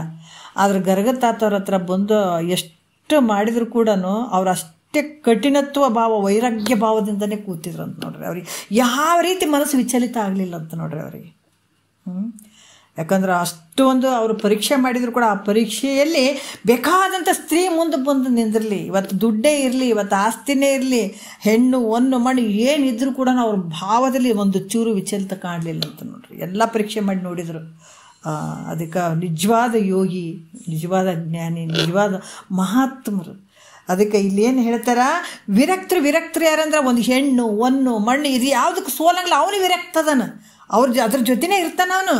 ಆದ್ರೆ ಗರಗತಾತವ್ರ ಹತ್ರ ಬಂದು ಎಷ್ಟು ಮಾಡಿದ್ರು ಕೂಡ ಅವ್ರು ಅಷ್ಟೇ ಕಠಿಣತ್ವ ಭಾವ, ವೈರಾಗ್ಯ ಭಾವದಿಂದನೇ ಕೂತಿದ್ರು ಅಂತ ನೋಡ್ರಿ. ಅವ್ರಿಗೆ ಯಾವ ರೀತಿ ಮನಸ್ಸು ವಿಚಲಿತ ಆಗಲಿಲ್ಲ ಅಂತ ನೋಡ್ರಿ ಅವರಿಗೆ. ಯಾಕಂದ್ರೆ ಅಷ್ಟೊಂದು ಅವರು ಪರೀಕ್ಷೆ ಮಾಡಿದ್ರು ಕೂಡ ಆ ಪರೀಕ್ಷೆಯಲ್ಲಿ ಬೇಕಾದಂಥ ಸ್ತ್ರೀ ಮುಂದೆ ಬಂದು ನಿಂದಿರಲಿ. ಇವತ್ತು ದುಡ್ಡೇ ಇರಲಿ, ಇವತ್ತು ಆಸ್ತಿನೇ ಇರಲಿ, ಹೆಣ್ಣು ಒಂದು ಮಾಡಿ ಏನಿದ್ರು ಕೂಡ ಅವ್ರ ಭಾವದಲ್ಲಿ ಒಂದು ಚೂರು ವಿಚಲಿತ ಕಾಣಲಿಲ್ಲ ಅಂತ ನೋಡ್ರಿ. ಎಲ್ಲ ಪರೀಕ್ಷೆ ಮಾಡಿ ನೋಡಿದರು. ಅದಕ್ಕೆ ನಿಜವಾದ ಯೋಗಿ, ನಿಜವಾದ ಜ್ಞಾನಿ, ನಿಜವಾದ ಮಹಾತ್ಮರು. ಅದಕ್ಕೆ ಇಲ್ಲೇನು ಹೇಳ್ತಾರ, ವಿರಕ್ತರು ಯಾರಂದ್ರೆ ಒಂದು ಹೆಣ್ಣು ಒಂದು ಮಣ್ಣು ಇದು ಯಾವುದಕ್ಕೆ ಸೋಲಂಗಿಲ್ಲ, ಅವನು ವಿರಕ್ತದನ. ಅದ್ರ ಜೊತೆನೇ ಇರ್ತಾನ. ಅವನು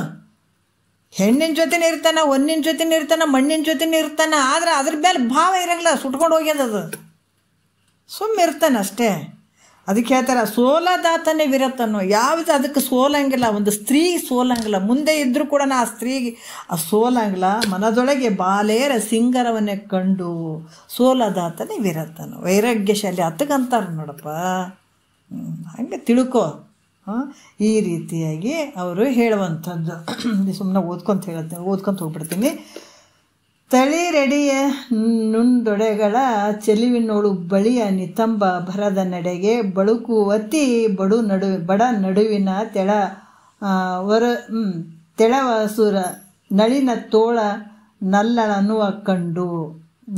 ಹೆಣ್ಣಿನ ಜೊತೆನೇ ಇರ್ತಾನ, ಒಂದಿನ ಜೊತೆನೇ ಇರ್ತಾನ, ಮಣ್ಣಿನ ಜೊತೆನೇ ಇರ್ತಾನ. ಆದರೆ ಅದ್ರ ಮೇಲೆ ಭಾವ ಇರಂಗಿಲ್ಲ, ಸುಟ್ಕೊಂಡು ಹೋಗ್ಯದದು, ಸುಮ್ಮನೆ ಇರ್ತಾನೆ ಅಷ್ಟೇ. ಅದಕ್ಕೆ ಹೇಳ್ತಾರೆ ಸೋಲದಾತನೇ ವಿರತನು. ಯಾವುದು ಅದಕ್ಕೆ ಸೋಲಂಗಿಲ್ಲ, ಒಂದು ಸ್ತ್ರೀ ಸೋಲಂಗಿಲ್ಲ. ಮುಂದೆ ಇದ್ದರೂ ಕೂಡ ಆ ಸ್ತ್ರೀಗೆ ಸೋಲಂಗಿಲ್ಲ. ಮನದೊಳಗೆ ಬಾಲೇರ ಸಿಂಗರವನ್ನೇ ಕಂಡು ಸೋಲದಾತನೇ ವಿರತನು. ವೈರಾಗ್ಯಶಾಲಿ ಅತ್ತಗಂತಾರ ನೋಡಪ್ಪ. ಹಂಗೆ ತಿಳ್ಕೊ. ಈ ರೀತಿಯಾಗಿ ಅವರು ಹೇಳುವಂಥದ್ದು. ಸುಮ್ಮನೆ ಓದ್ಕೊಂತ ಹೋಗ್ಬಿಡ್ತೀನಿ. ತಳಿರೆಡಿಯ ನುಂಡೊಡೆಗಳ ಚೆಲುವಿನೋಳು ಬಳಿಯ ನಿತಂಬ ಭರದ ನಡೆಗೆ ಬಳುಕುವತಿ ಬಡ ನಡುವಿನ ತೆಳವಸುರ ನಳಿನ ತೋಳ ನಲ್ಲಳನ್ನುವ ಕಂಡು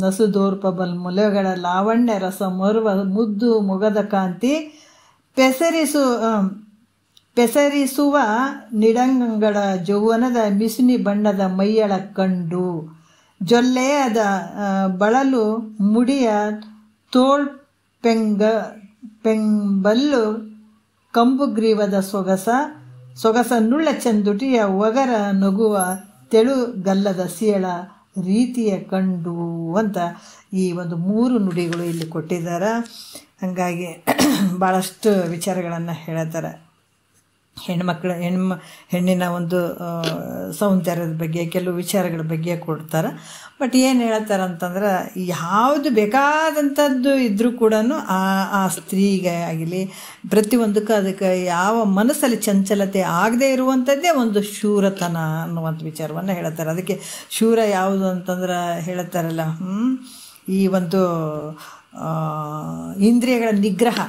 ನಸುದೋರ್ಪ ಬಲ್ಮುಲೆಗಳ ಲಾವಣ್ಯ ರಸ ಮರುವ ಮುದ್ದು ಮೊಗದ ಕಾಂತಿ ಪೆಸರಿಸುವ ನಿಡಂಗಗಳ ಜೌವನದ ಬಿಸಿನಿ ಬಣ್ಣದ ಮೈಯಳ ಕಂಡು ಜೊಲ್ಲೆಯದ ಬಳಲು ಮುಡಿಯ ಪೆಂಬಲ್ಲು ಕಂಬುಗ್ರೀವದ ಸೊಗಸ ನುಳ್ಳ ಚಂದುಟಿಯ ಒಗರ ನಗುವ ತೆಳುಗಲ್ಲದ ಸೀಳ ರೀತಿಯ ಕಂಡು ಅಂತ ಈ ಒಂದು 3 ನುಡಿಗಳು ಇಲ್ಲಿ ಕೊಟ್ಟಿದ್ದಾರೆ. ಹಾಗಾಗಿ ಭಾಳಷ್ಟು ವಿಚಾರಗಳನ್ನು ಹೇಳ್ತಾರೆ. ಹೆಣ್ಣಿನ ಒಂದು ಸೌಂದರ್ಯದ ಬಗ್ಗೆ ಕೆಲವು ವಿಚಾರಗಳ ಬಗ್ಗೆ ಕೊಡ್ತಾರೆ. ಬಟ್ ಏನು ಹೇಳ್ತಾರೆ ಅಂತಂದ್ರೆ, ಯಾವುದು ಬೇಕಾದಂಥದ್ದು ಇದ್ದರೂ ಕೂಡ ಆ ಸ್ತ್ರೀಗೆ ಆಗಲಿ ಪ್ರತಿಯೊಂದಕ್ಕೂ ಅದಕ್ಕೆ ಯಾವ ಮನಸ್ಸಲ್ಲಿ ಚಂಚಲತೆ ಆಗದೆ ಇರುವಂಥದ್ದೇ ಒಂದು ಶೂರತನ ಅನ್ನುವಂಥ ವಿಚಾರವನ್ನು ಹೇಳ್ತಾರೆ. ಅದಕ್ಕೆ ಶೂರ ಯಾವುದು ಅಂತಂದ್ರೆ ಹೇಳ್ತಾರಲ್ಲ, ಈ ಒಂದು ಇಂದ್ರಿಯಗಳ ನಿಗ್ರಹ,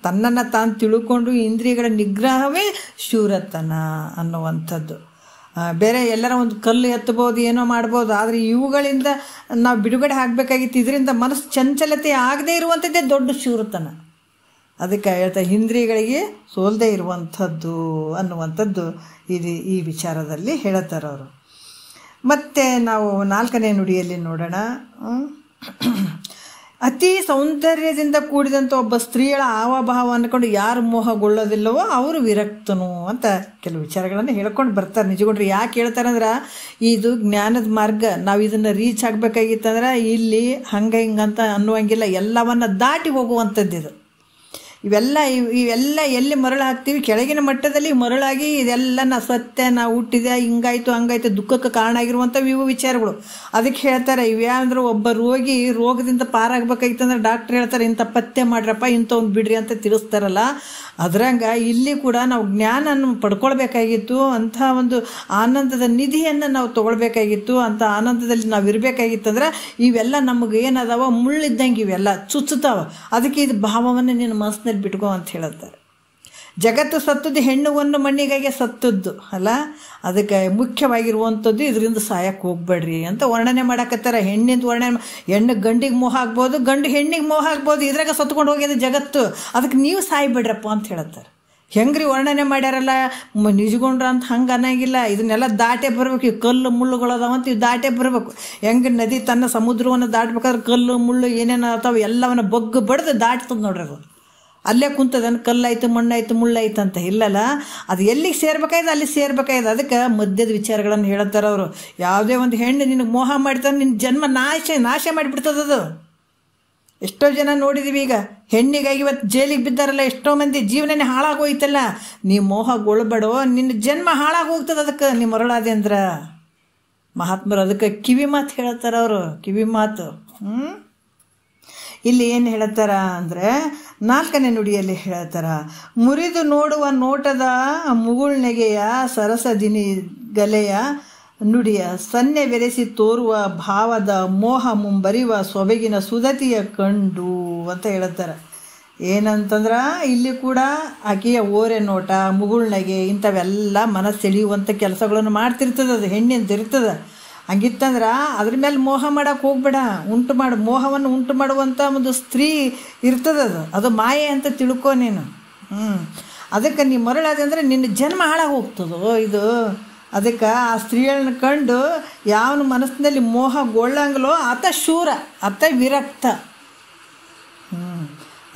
ತನ್ನನ್ನು ತಾನು ತಿಳ್ಕೊಂಡು ಇಂದ್ರಿಯಗಳ ನಿಗ್ರಹವೇ ಶೂರತನ ಅನ್ನುವಂಥದ್ದು. ಬೇರೆ ಎಲ್ಲರ ಒಂದು ಕಲ್ಲು ಎತ್ತಬೋದು, ಏನೋ ಮಾಡ್ಬೋದು, ಆದರೆ ಇವುಗಳಿಂದ ನಾವು ಬಿಡುಗಡೆ ಆಗಬೇಕಾಗಿತ್ತು. ಇದರಿಂದ ಮನಸ್ಸು ಚಂಚಲತೆ ಆಗದೇ ಇರುವಂಥದ್ದೇ ದೊಡ್ಡ ಶೂರತನ. ಅದಕ್ಕೆ ಹೇಳ್ತಾ ಇಂದ್ರಿಯಗಳಿಗೆ ಸೋಲ್ದೇ ಇರುವಂಥದ್ದು ಅನ್ನುವಂಥದ್ದು ಈ ವಿಚಾರದಲ್ಲಿ ಹೇಳ್ತಾರೆ ಅವರು. ಮತ್ತು ನಾವು 4ನೇ ನುಡಿಯಲ್ಲಿ ನೋಡೋಣ. ಅತಿ ಸೌಂದರ್ಯದಿಂದ ಕೂಡಿದಂಥ ಒಬ್ಬ ಸ್ತ್ರೀಯಳ ಹಾವಭಾವ ಅಂದ್ಕೊಂಡು ಯಾರು ಮೋಹಗೊಳ್ಳೋದಿಲ್ಲವೋ ಅವರು ವಿರಕ್ತನು ಅಂತ ಕೆಲವು ವಿಚಾರಗಳನ್ನು ಹೇಳ್ಕೊಂಡು ಬರ್ತಾರೆ. ನಿಜಗೊಂಡ್ರೆ ಯಾಕೆ ಹೇಳ್ತಾರೆ ಅಂದ್ರೆ, ಇದು ಜ್ಞಾನದ ಮಾರ್ಗ. ನಾವು ಇದನ್ನು ರೀಚ್ ಆಗಬೇಕಾಗಿತ್ತಂದ್ರೆ ಇಲ್ಲಿ ಹಂಗೆ ಹಿಂಗಂತ ಅನ್ನುವಂಗಿಲ್ಲ, ಎಲ್ಲವನ್ನು ದಾಟಿ ಹೋಗುವಂಥದ್ದು ಇದು. ಇವೆಲ್ಲ ಎಲ್ಲಿ ಮರಳು ಹಾಕ್ತೀವಿ, ಕೆಳಗಿನ ಮಟ್ಟದಲ್ಲಿ ಮರಳಾಗಿ ಇದೆಲ್ಲ ಸತ್ಯ, ನಾವು ಹುಟ್ಟಿದೆ, ಹಿಂಗಾಯ್ತು ಹಂಗಾಯ್ತು ದುಃಖಕ್ಕೆ ಕಾರಣ ಆಗಿರುವಂಥವು ಇವು ವಿಚಾರಗಳು. ಅದಕ್ಕೆ ಹೇಳ್ತಾರೆ, ಇವ್ಯಾಂದ್ರೆ ಒಬ್ಬ ರೋಗದಿಂದ ಪಾರಾಗಬೇಕಾಗಿತ್ತಂದ್ರೆ ಡಾಕ್ಟ್ರ್ ಹೇಳ್ತಾರೆ ಇಂಥ ಪತ್ತೆ ಮಾಡ್ರಪ್ಪ, ಇಂಥವ್ನು ಬಿಡ್ರಿ ಅಂತ ತಿಳಿಸ್ತಾರಲ್ಲ. ಅದ್ರಂಗೆ ಇಲ್ಲಿ ಕೂಡ ನಾವು ಜ್ಞಾನವನ್ನು ಪಡ್ಕೊಳ್ಬೇಕಾಗಿತ್ತು. ಅಂಥ ಒಂದು ಆನಂದದ ನಿಧಿಯನ್ನು ನಾವು ತೊಗೊಳ್ಬೇಕಾಗಿತ್ತು. ಅಂಥ ಆನಂದದಲ್ಲಿ ನಾವು ಇರಬೇಕಾಗಿತ್ತಂದ್ರೆ ಇವೆಲ್ಲ ನಮಗೆ ಏನದಾವ, ಮುಳ್ಳಿದ್ದಂಗೆ ಇವೆಲ್ಲ ಚುಚ್ಚುತ್ತಾವ. ಅದಕ್ಕೆ ಇದು ಭಾವವನ್ನು ನಿನ್ನ ಮನಸ್ಸಿನಲ್ಲಿ ಬಿಟ್ಕೋ ಅಂತ ಹೇಳುತ್ತಾರೆ. ಜಗತ್ತು ಸತ್ತದ್ದು ಹೆಣ್ಣು ಒಂದು ಮಣ್ಣಿಗಾಗಿ ಸತ್ತದ್ದು ಅಲ್ಲ, ಅದಕ್ಕೆ ಮುಖ್ಯವಾಗಿರುವಂಥದ್ದು ಇದರಿಂದ ಸಾಯಕ್ಕೆ ಹೋಗ್ಬೇಡ್ರಿ ಅಂತ ವರ್ಣನೆ ಮಾಡಕತ್ತಾರೆ. ಹೆಣ್ಣಿಂದ ವರ್ಣನೆ, ಹೆಣ್ಣು ಗಂಡಿಗೆ ಮೋಹ ಆಗ್ಬೋದು, ಗಂಡು ಹೆಣ್ಣಿಗೆ ಮೋಹ ಆಗ್ಬೋದು, ಇದ್ರಾಗ ಸತ್ಕೊಂಡು ಹೋಗ್ಯದ ಜಗತ್ತು, ಅದಕ್ಕೆ ನೀವು ಸಾಯ್ಬೇಡ್ರಪ್ಪ ಅಂತ ಹೇಳುತ್ತಾರೆ. ಹೆಂಗ್ರಿ ವರ್ಣನೆ ಮಾಡ್ಯಾರಲ್ಲ, ನಿಜಗೊಂಡ್ರ ಅಂತ ಹಂಗೆ ಅನ್ನಂಗಿಲ್ಲ. ಇದನ್ನೆಲ್ಲ ದಾಟೇ ಬರಬೇಕು. ಈ ಕಲ್ಲು ಮುಳ್ಳುಗಳದಾವಂತ ಇವು ದಾಟೇ ಬರಬೇಕು. ಹೆಂಗೆ ನದಿ ತನ್ನ ಸಮುದ್ರವನ್ನು ದಾಟಬೇಕಾದ್ರೆ ಕಲ್ಲು ಮುಳ್ಳು ಏನೇನು ಅಥವಾ ಎಲ್ಲವನ್ನ ಬಗ್ಗು ಬಡ್ದು ದಾಟ್ತದೆ ನೋಡ್ರಿ. ಅದು ಅಲ್ಲೇ ಕುಂತದನ್ನು ಕಲ್ಲಾಯ್ತು ಮಣ್ಣಾಯ್ತು ಮುಳ್ಳಾಯ್ತು ಅಂತ ಇಲ್ಲಲ್ಲ, ಅದು ಎಲ್ಲಿಗೆ ಸೇರ್ಬೇಕಾಯ್ತು ಅಲ್ಲಿ ಸೇರ್ಬೇಕಾಯ್ತು. ಅದಕ್ಕೆ ಮಧ್ಯದ ವಿಚಾರಗಳನ್ನು ಹೇಳ್ತಾರೆ ಅವರು. ಯಾವುದೇ ಒಂದು ಹೆಣ್ಣು ನಿನಗೆ ಮೋಹ ಮಾಡ್ತಾರೆ, ನಿನ್ನ ಜನ್ಮ ನಾಶ ಮಾಡಿಬಿಡ್ತದದು. ಎಷ್ಟೋ ಜನ ನೋಡಿದ್ದೀವಿ. ಈಗ ಹೆಣ್ಣಿಗಾಗಿ ಇವತ್ತು ಜೈಲಿಗೆ ಬಿದ್ದಾರಲ್ಲ ಎಷ್ಟೋ ಮಂದಿ, ಜೀವನನೇ ಹಾಳಾಗೋಯ್ತಲ್ಲ. ನೀ ಮೋಹಗೊಳ್ಬೇಡೋ, ನಿನ್ನ ಜನ್ಮ ಹಾಳಾಗೋಗ್ತದೆ ಅದಕ್ಕೆ ನೀ ಮರಳಾದೆ ಅಂದ್ರೆ. ಮಹಾತ್ಮರು ಅದಕ್ಕೆ ಕಿವಿ ಮಾತು ಹೇಳ್ತಾರೆ ಅವರು, ಕಿವಿ ಮಾತು. ಇಲ್ಲಿ ಏನು ಹೇಳ್ತಾರ ಅಂದರೆ 4ನೇ ನುಡಿಯಲ್ಲಿ ಹೇಳ್ತಾರ, ಮುರಿದು ನೋಡುವ ನೋಟದ ಮುಗುಳ್ನೆಗೆಯ ಸರಸದಿನಿ ಗಲೆಯ ನುಡಿಯ ಸನ್ನೆ ಬೆರೆಸಿ ತೋರುವ ಭಾವದ ಮೋಹ ಮುಂಬರಿವ ಸೊಬಗಿನ ಸುದತಿಯ ಕಂಡು ಅಂತ ಹೇಳ್ತಾರೆ. ಏನಂತಂದ್ರೆ ಇಲ್ಲಿ ಕೂಡ ಆಕೆಯ ಓರೆ ನೋಟ, ಮುಗುಳ್ನಗೆ ಇಂಥವೆಲ್ಲ ಮನಸ್ಸು ಸೆಳೆಯುವಂಥ ಕೆಲಸಗಳನ್ನು ಮಾಡ್ತಿರ್ತದೆ. ಅದು ಹೆಣ್ಣಿಂದ ಇರ್ತದೆ. ಹಂಗಿತ್ತಂದ್ರೆ ಅದ್ರ ಮೇಲೆ ಮೋಹ ಮಾಡೋಕೆ ಹೋಗ್ಬೇಡ. ಮೋಹವನ್ನು ಉಂಟು ಮಾಡುವಂಥ ಒಂದು ಸ್ತ್ರೀ ಇರ್ತದದು. ಅದು ಮಾಯೆ ಅಂತ ತಿಳ್ಕೊ ನೀನು. ಅದಕ್ಕೆ ನೀ ಮರಳಾದೆ ಅಂದರೆ ನಿನ್ನ ಜನ್ಮ ಹಾಳಾಗಿ ಹೋಗ್ತದೋ ಇದು. ಅದಕ್ಕೆ ಆ ಸ್ತ್ರೀಗಳನ್ನ ಕಂಡು ಯಾವನ ಮನಸ್ಸಿನಲ್ಲಿ ಮೋಹಗೊಳ್ಳಂಗಲೋ ಆತ ಶೂರ, ಆತ ವಿರಕ್ತ.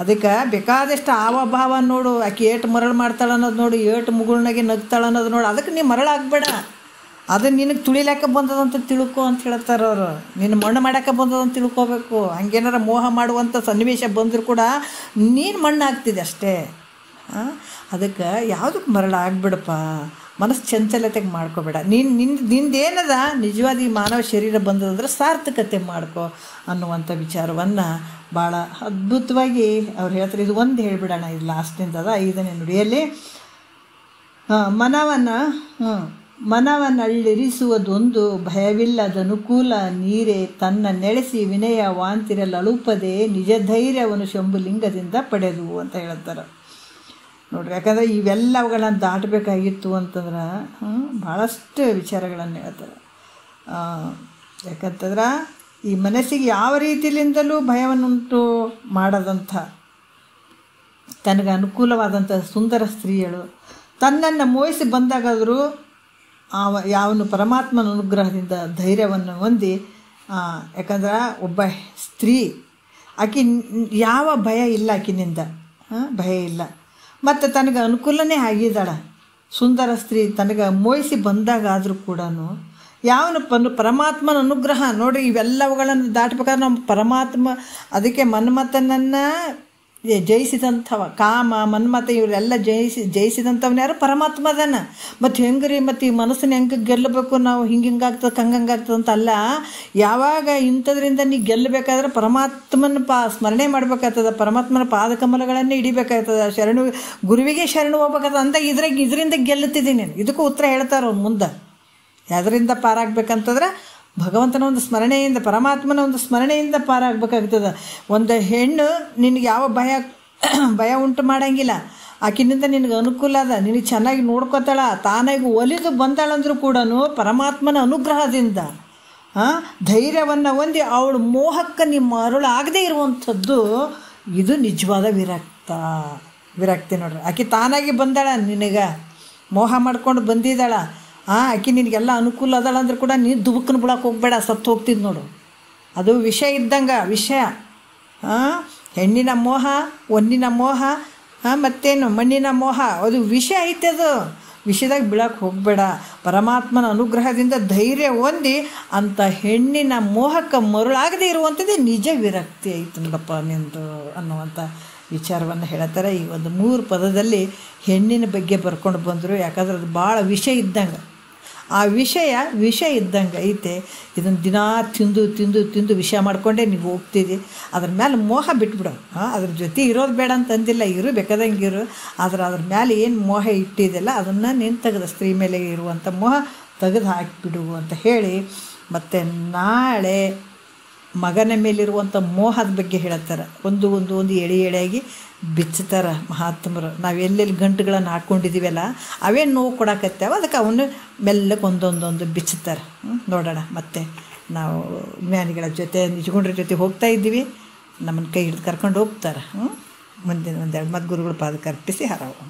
ಅದಕ್ಕೆ ಬೇಕಾದಷ್ಟು ಆವಭಾವ ನೋಡು. ಆಕೆ ಏಟು ಮರಳು ಮಾಡ್ತಾಳೆ ಅನ್ನೋದು ನೋಡು, ಏಟು ಮುಗುಳ್ನಾಗೆ ನಗ್ತಾಳೆ ಅನ್ನೋದು ನೋಡು. ಅದಕ್ಕೆ ನೀ ಮರಳಾಗಬೇಡ. ಅದು ನಿನಗೆ ತುಳಿಲಾಕ ಬಂದದಂತ ತಿಳ್ಕೊ ಅಂತ ಹೇಳ್ತಾರೆ ಅವರು. ನೀನು ಮಣ್ಣು ಮಾಡೋಕೆ ಬಂದದಂತ ತಿಳ್ಕೊಬೇಕು. ಹಂಗೇನಾರ ಮೋಹ ಮಾಡುವಂಥ ಸನ್ನಿವೇಶ ಬಂದರೂ ಕೂಡ ನೀನು ಮಣ್ಣು ಆಗ್ತಿದೆ ಅಷ್ಟೇ. ಅದಕ್ಕೆ ಯಾವುದಕ್ಕೆ ಮರಳಾಗ್ಬಿಡಪ್ಪ. ಮನಸ್ಸು ಚಂಚಲತೆಗೆ ಮಾಡ್ಕೋಬೇಡ. ನಿಂದೇನದ ನಿಜವಾದ ಈ ಮಾನವ ಶರೀರ ಬಂದದಂದ್ರೆ ಸಾರ್ಥಕತೆ ಮಾಡ್ಕೊ ಅನ್ನುವಂಥ ವಿಚಾರವನ್ನು ಭಾಳ ಅದ್ಭುತವಾಗಿ ಅವ್ರು ಹೇಳ್ತಾರೆ. ಇದು ಒಂದು ಹೇಳಿಬಿಡೋಣ, ಇದು ಲಾಸ್ಟಿಂದದ 5ನೇ ನುಡಿಯಲ್ಲಿ. ಮನವನ್ನಳ್ಳಿರಿಸುವುದೊಂದು ಭಯವಿಲ್ಲದನುಕೂಲ ನೀರೇ ತನ್ನ ನೆಲೆಸಿ ವಿನಯ ವಾಂತಿರಲಳುಪದೆ ನಿಜ ಧೈರ್ಯವನ್ನು ಶಂಭುಲಿಂಗದಿಂದ ಪಡೆದು ಅಂತ ಹೇಳ್ತಾರೆ ನೋಡ್ರಿ. ಯಾಕಂದರೆ ಇವೆಲ್ಲವುಗಳನ್ನು ದಾಟಬೇಕಾಗಿತ್ತು ಅಂತಂದ್ರೆ ಭಾಳಷ್ಟು ವಿಚಾರಗಳನ್ನು ಹೇಳ್ತಾರೆ. ಯಾಕಂತಂದ್ರೆ ಈ ಮನಸ್ಸಿಗೆ ಯಾವ ರೀತಿಯಿಂದಲೂ ಭಯವನ್ನುಂಟು ಮಾಡದಂಥ ತನಗೆ ಅನುಕೂಲವಾದಂಥ ಸುಂದರ ಸ್ತ್ರೀಯಳು ತನ್ನನ್ನು ಮೋಹಿಸಿ ಬಂದಾಗಾದರೂ ಯಾವನು ಪರಮಾತ್ಮನ ಅನುಗ್ರಹದಿಂದ ಧೈರ್ಯವನ್ನು ಹೊಂದಿ, ಯಾಕಂದ್ರೆ ಒಬ್ಬ ಸ್ತ್ರೀ ಆಕೆ ಯಾವ ಭಯ ಇಲ್ಲ, ಆಕಿನಿಂದ ಭಯ ಇಲ್ಲ. ಮತ್ತು ತನಗೆ ಅನುಕೂಲನೇ ಆಗಿದ್ದಾಳೆ ಸುಂದರ ಸ್ತ್ರೀ. ತನಗೆ ಮೋಹಿಸಿ ಬಂದಾಗಾದರೂ ಕೂಡ ಯಾವನು ಪರಮಾತ್ಮನ ಅನುಗ್ರಹ ನೋಡಿರಿ. ಇವೆಲ್ಲವುಗಳನ್ನು ದಾಟಬೇಕಾದ್ರೆ ನಮ್ಮ ಪರಮಾತ್ಮ ಅದಕ್ಕೆ ಮನ್ಮಥನನ್ನು ಜಯಿಸಿದಂಥವ, ಕಾಮ ಮನ್ಮಥ ಇವರೆಲ್ಲ ಜಯಿಸಿದಂಥವನ್ನ ಯಾರು ಪರಮಾತ್ಮ ಅದಾನ. ಮತ್ತು ಹೆಂಗ್ರಿ ಮತ್ತು ಈ ಮನಸ್ಸನ್ನ ಹೆಂಗೆ ಗೆಲ್ಲಬೇಕು ನಾವು, ಹಿಂಗಾಗ್ತದೆ ಹಂಗಂಗಾಗ್ತದೆ ಅಂತ ಅಲ್ಲ. ಯಾವಾಗ ಇಂಥದ್ರಿಂದ ನೀ ಗೆಲ್ಲಬೇಕಾದ್ರೆ ಪರಮಾತ್ಮನ ಸ್ಮರಣೆ ಮಾಡಬೇಕಾಗ್ತದೆ, ಪರಮಾತ್ಮನ ಪಾದಕಮಲಗಳನ್ನೇ ಹಿಡಿಬೇಕಾಗ್ತದೆ, ಗುರುವಿಗೆ ಶರಣು ಹೋಗ್ಬೇಕಾಗ್ತದೆ. ಅಂದಾಗ ಇದರಿಂದ ಗೆಲ್ಲುತ್ತಿದ್ದೀನಿ. ಇದಕ್ಕೂ ಉತ್ತರ ಹೇಳ್ತಾರೆ ಅವ್ನು ಮುಂದೆ. ಯಾವುದರಿಂದ ಪಾರಾಗಬೇಕಂತಂದ್ರೆ ಭಗವಂತನ ಒಂದು ಸ್ಮರಣೆಯಿಂದ, ಪರಮಾತ್ಮನ ಒಂದು ಸ್ಮರಣೆಯಿಂದ ಪಾರಾಗಬೇಕಾಗ್ತದೆ. ಒಂದು ಹೆಣ್ಣು ನಿನಗೆ ಯಾವ ಭಯ ಉಂಟು ಮಾಡೋಂಗಿಲ್ಲ. ಆಕಿನಿಂದ ನಿನಗೆ ಅನುಕೂಲ ಅದ, ನಿನಗೆ ಚೆನ್ನಾಗಿ ನೋಡ್ಕೋತಾಳ, ತಾನಾಗಿ ಒಲಿದು ಬಂದಾಳಂದ್ರೂ ಕೂಡ ಪರಮಾತ್ಮನ ಅನುಗ್ರಹದಿಂದ ಧೈರ್ಯವನ್ನು ಹೊಂದಿ ಅವಳು ಮೋಹಕ್ಕೆ ನಿಮ್ಮ ಮರಳಾಗದೇ ಇರುವಂಥದ್ದು ಇದು ನಿಜವಾದ ವಿರಕ್ತಿ ನೋಡ್ರಿ. ಆಕೆ ತಾನಾಗಿ ಬಂದಾಳ, ನಿನಗೆ ಮೋಹ ಮಾಡ್ಕೊಂಡು ಬಂದಿದ್ದಾಳ. ಆಕೆ ನಿನಗೆಲ್ಲ ಅನುಕೂಲ ಅದಳ ಅಂದ್ರೆ ಕೂಡ ನೀನು ದುಬುಕ್ಕನ ಬಿಡಕ್ಕೆ ಹೋಗ್ಬೇಡ, ಸತ್ತು ಹೋಗ್ತಿದ್ದು ನೋಡು. ಅದು ವಿಷಯ ಇದ್ದಂಗೆ ವಿಷಯ. ಹೆಣ್ಣಿನ ಮೋಹ, ಹೊನ್ನಿನ ಮೋಹ, ಮತ್ತೇನು ಮಣ್ಣಿನ ಮೋಹ, ಅದು ವಿಷಯ ಐತೆ. ಅದು ವಿಷಯದಾಗ ಬೀಳಕ್ಕೆ ಹೋಗಬೇಡ. ಪರಮಾತ್ಮನ ಅನುಗ್ರಹದಿಂದ ಧೈರ್ಯ ಹೊಂದಿ ಅಂಥ ಹೆಣ್ಣಿನ ಮೋಹಕ್ಕೆ ಮರುಳಾಗದೇ ಇರುವಂಥದ್ದೇ ನಿಜ ವಿರಕ್ತಿ ಐತಂದಪ್ಪ ನಿಂದು ಅನ್ನುವಂಥ ವಿಚಾರವನ್ನು ಹೇಳ್ತಾರೆ. ಈ ಒಂದು 3 ಪದದಲ್ಲಿ ಹೆಣ್ಣಿನ ಬಗ್ಗೆ ಬರ್ಕೊಂಡು ಬಂದರು. ಯಾಕಂದ್ರೆ ಅದು ಭಾಳ ವಿಷಯ ಇದ್ದಂಗೆ, ಆ ವಿಷಯ ಇದ್ದಂಗೆ ಐತೆ. ಇದನ್ನು ದಿನಾ ತಿಂದು ವಿಷಯ ಮಾಡಿಕೊಂಡೇ ನೀವು ಹೋಗ್ತಿದ್ದಿ. ಅದ್ರ ಮೇಲೆ ಮೋಹ ಬಿಟ್ಬಿಡು. ಅದ್ರ ಜೊತೆ ಇರೋದು ಬೇಡ ಅಂತಂದಿಲ್ಲ, ಬೇಕಾದಂಗೆ ಇರು. ಅದ್ರ ಮೇಲೆ ಏನು ಮೋಹ ಇಟ್ಟಿದೆಯಲ್ಲ ಅದನ್ನು ನೀನು ತೆಗೆದು, ಸ್ತ್ರೀ ಮೇಲೆ ಇರುವಂಥ ಮೋಹ ತೆಗೆದು ಹಾಕಿಬಿಡು ಅಂತ ಹೇಳಿ, ಮತ್ತು ನಾಳೆ ಮಗನ ಮೇಲಿರುವಂಥ ಮೋಹದ ಬಗ್ಗೆ ಹೇಳ್ತಾರೆ. ಒಂದು ಎಳೆಯಾಗಿ ಬಿಚ್ಚುತ್ತಾರೆ ಮಹಾತ್ಮರು. ನಾವು ಎಲ್ಲೆಲ್ಲಿ ಗಂಟುಗಳನ್ನು ಹಾಕ್ಕೊಂಡಿದ್ದೀವಲ್ಲ ಅವೇ ನೋವು ಕೊಡಕತ್ತೇವೆ. ಅದಕ್ಕೆ ಅವನು ಮೆಲ್ಲಕ್ಕೆ ಒಂದೊಂದೊಂದು ಬಿಚ್ಚುತ್ತಾರೆ. ನೋಡೋಣ. ಮತ್ತು ನಾವು ಜ್ಞಾನಿಗಳ ಜೊತೆ ನಿಜಗುಂಡ್ರ ಜೊತೆ ಹೋಗ್ತಾ ಇದ್ದೀವಿ. ನಮ್ಮನ್ನು ಕೈ ಹಿಡಿದು ಕರ್ಕೊಂಡು ಹೋಗ್ತಾರೆ. ಮುಂದಿನ 1-2 ಮತ್ತು ಗುರುಗಳ ಪಾದಕ್ಕೆ ಅರ್ಪಿಸಿ ಹರವು.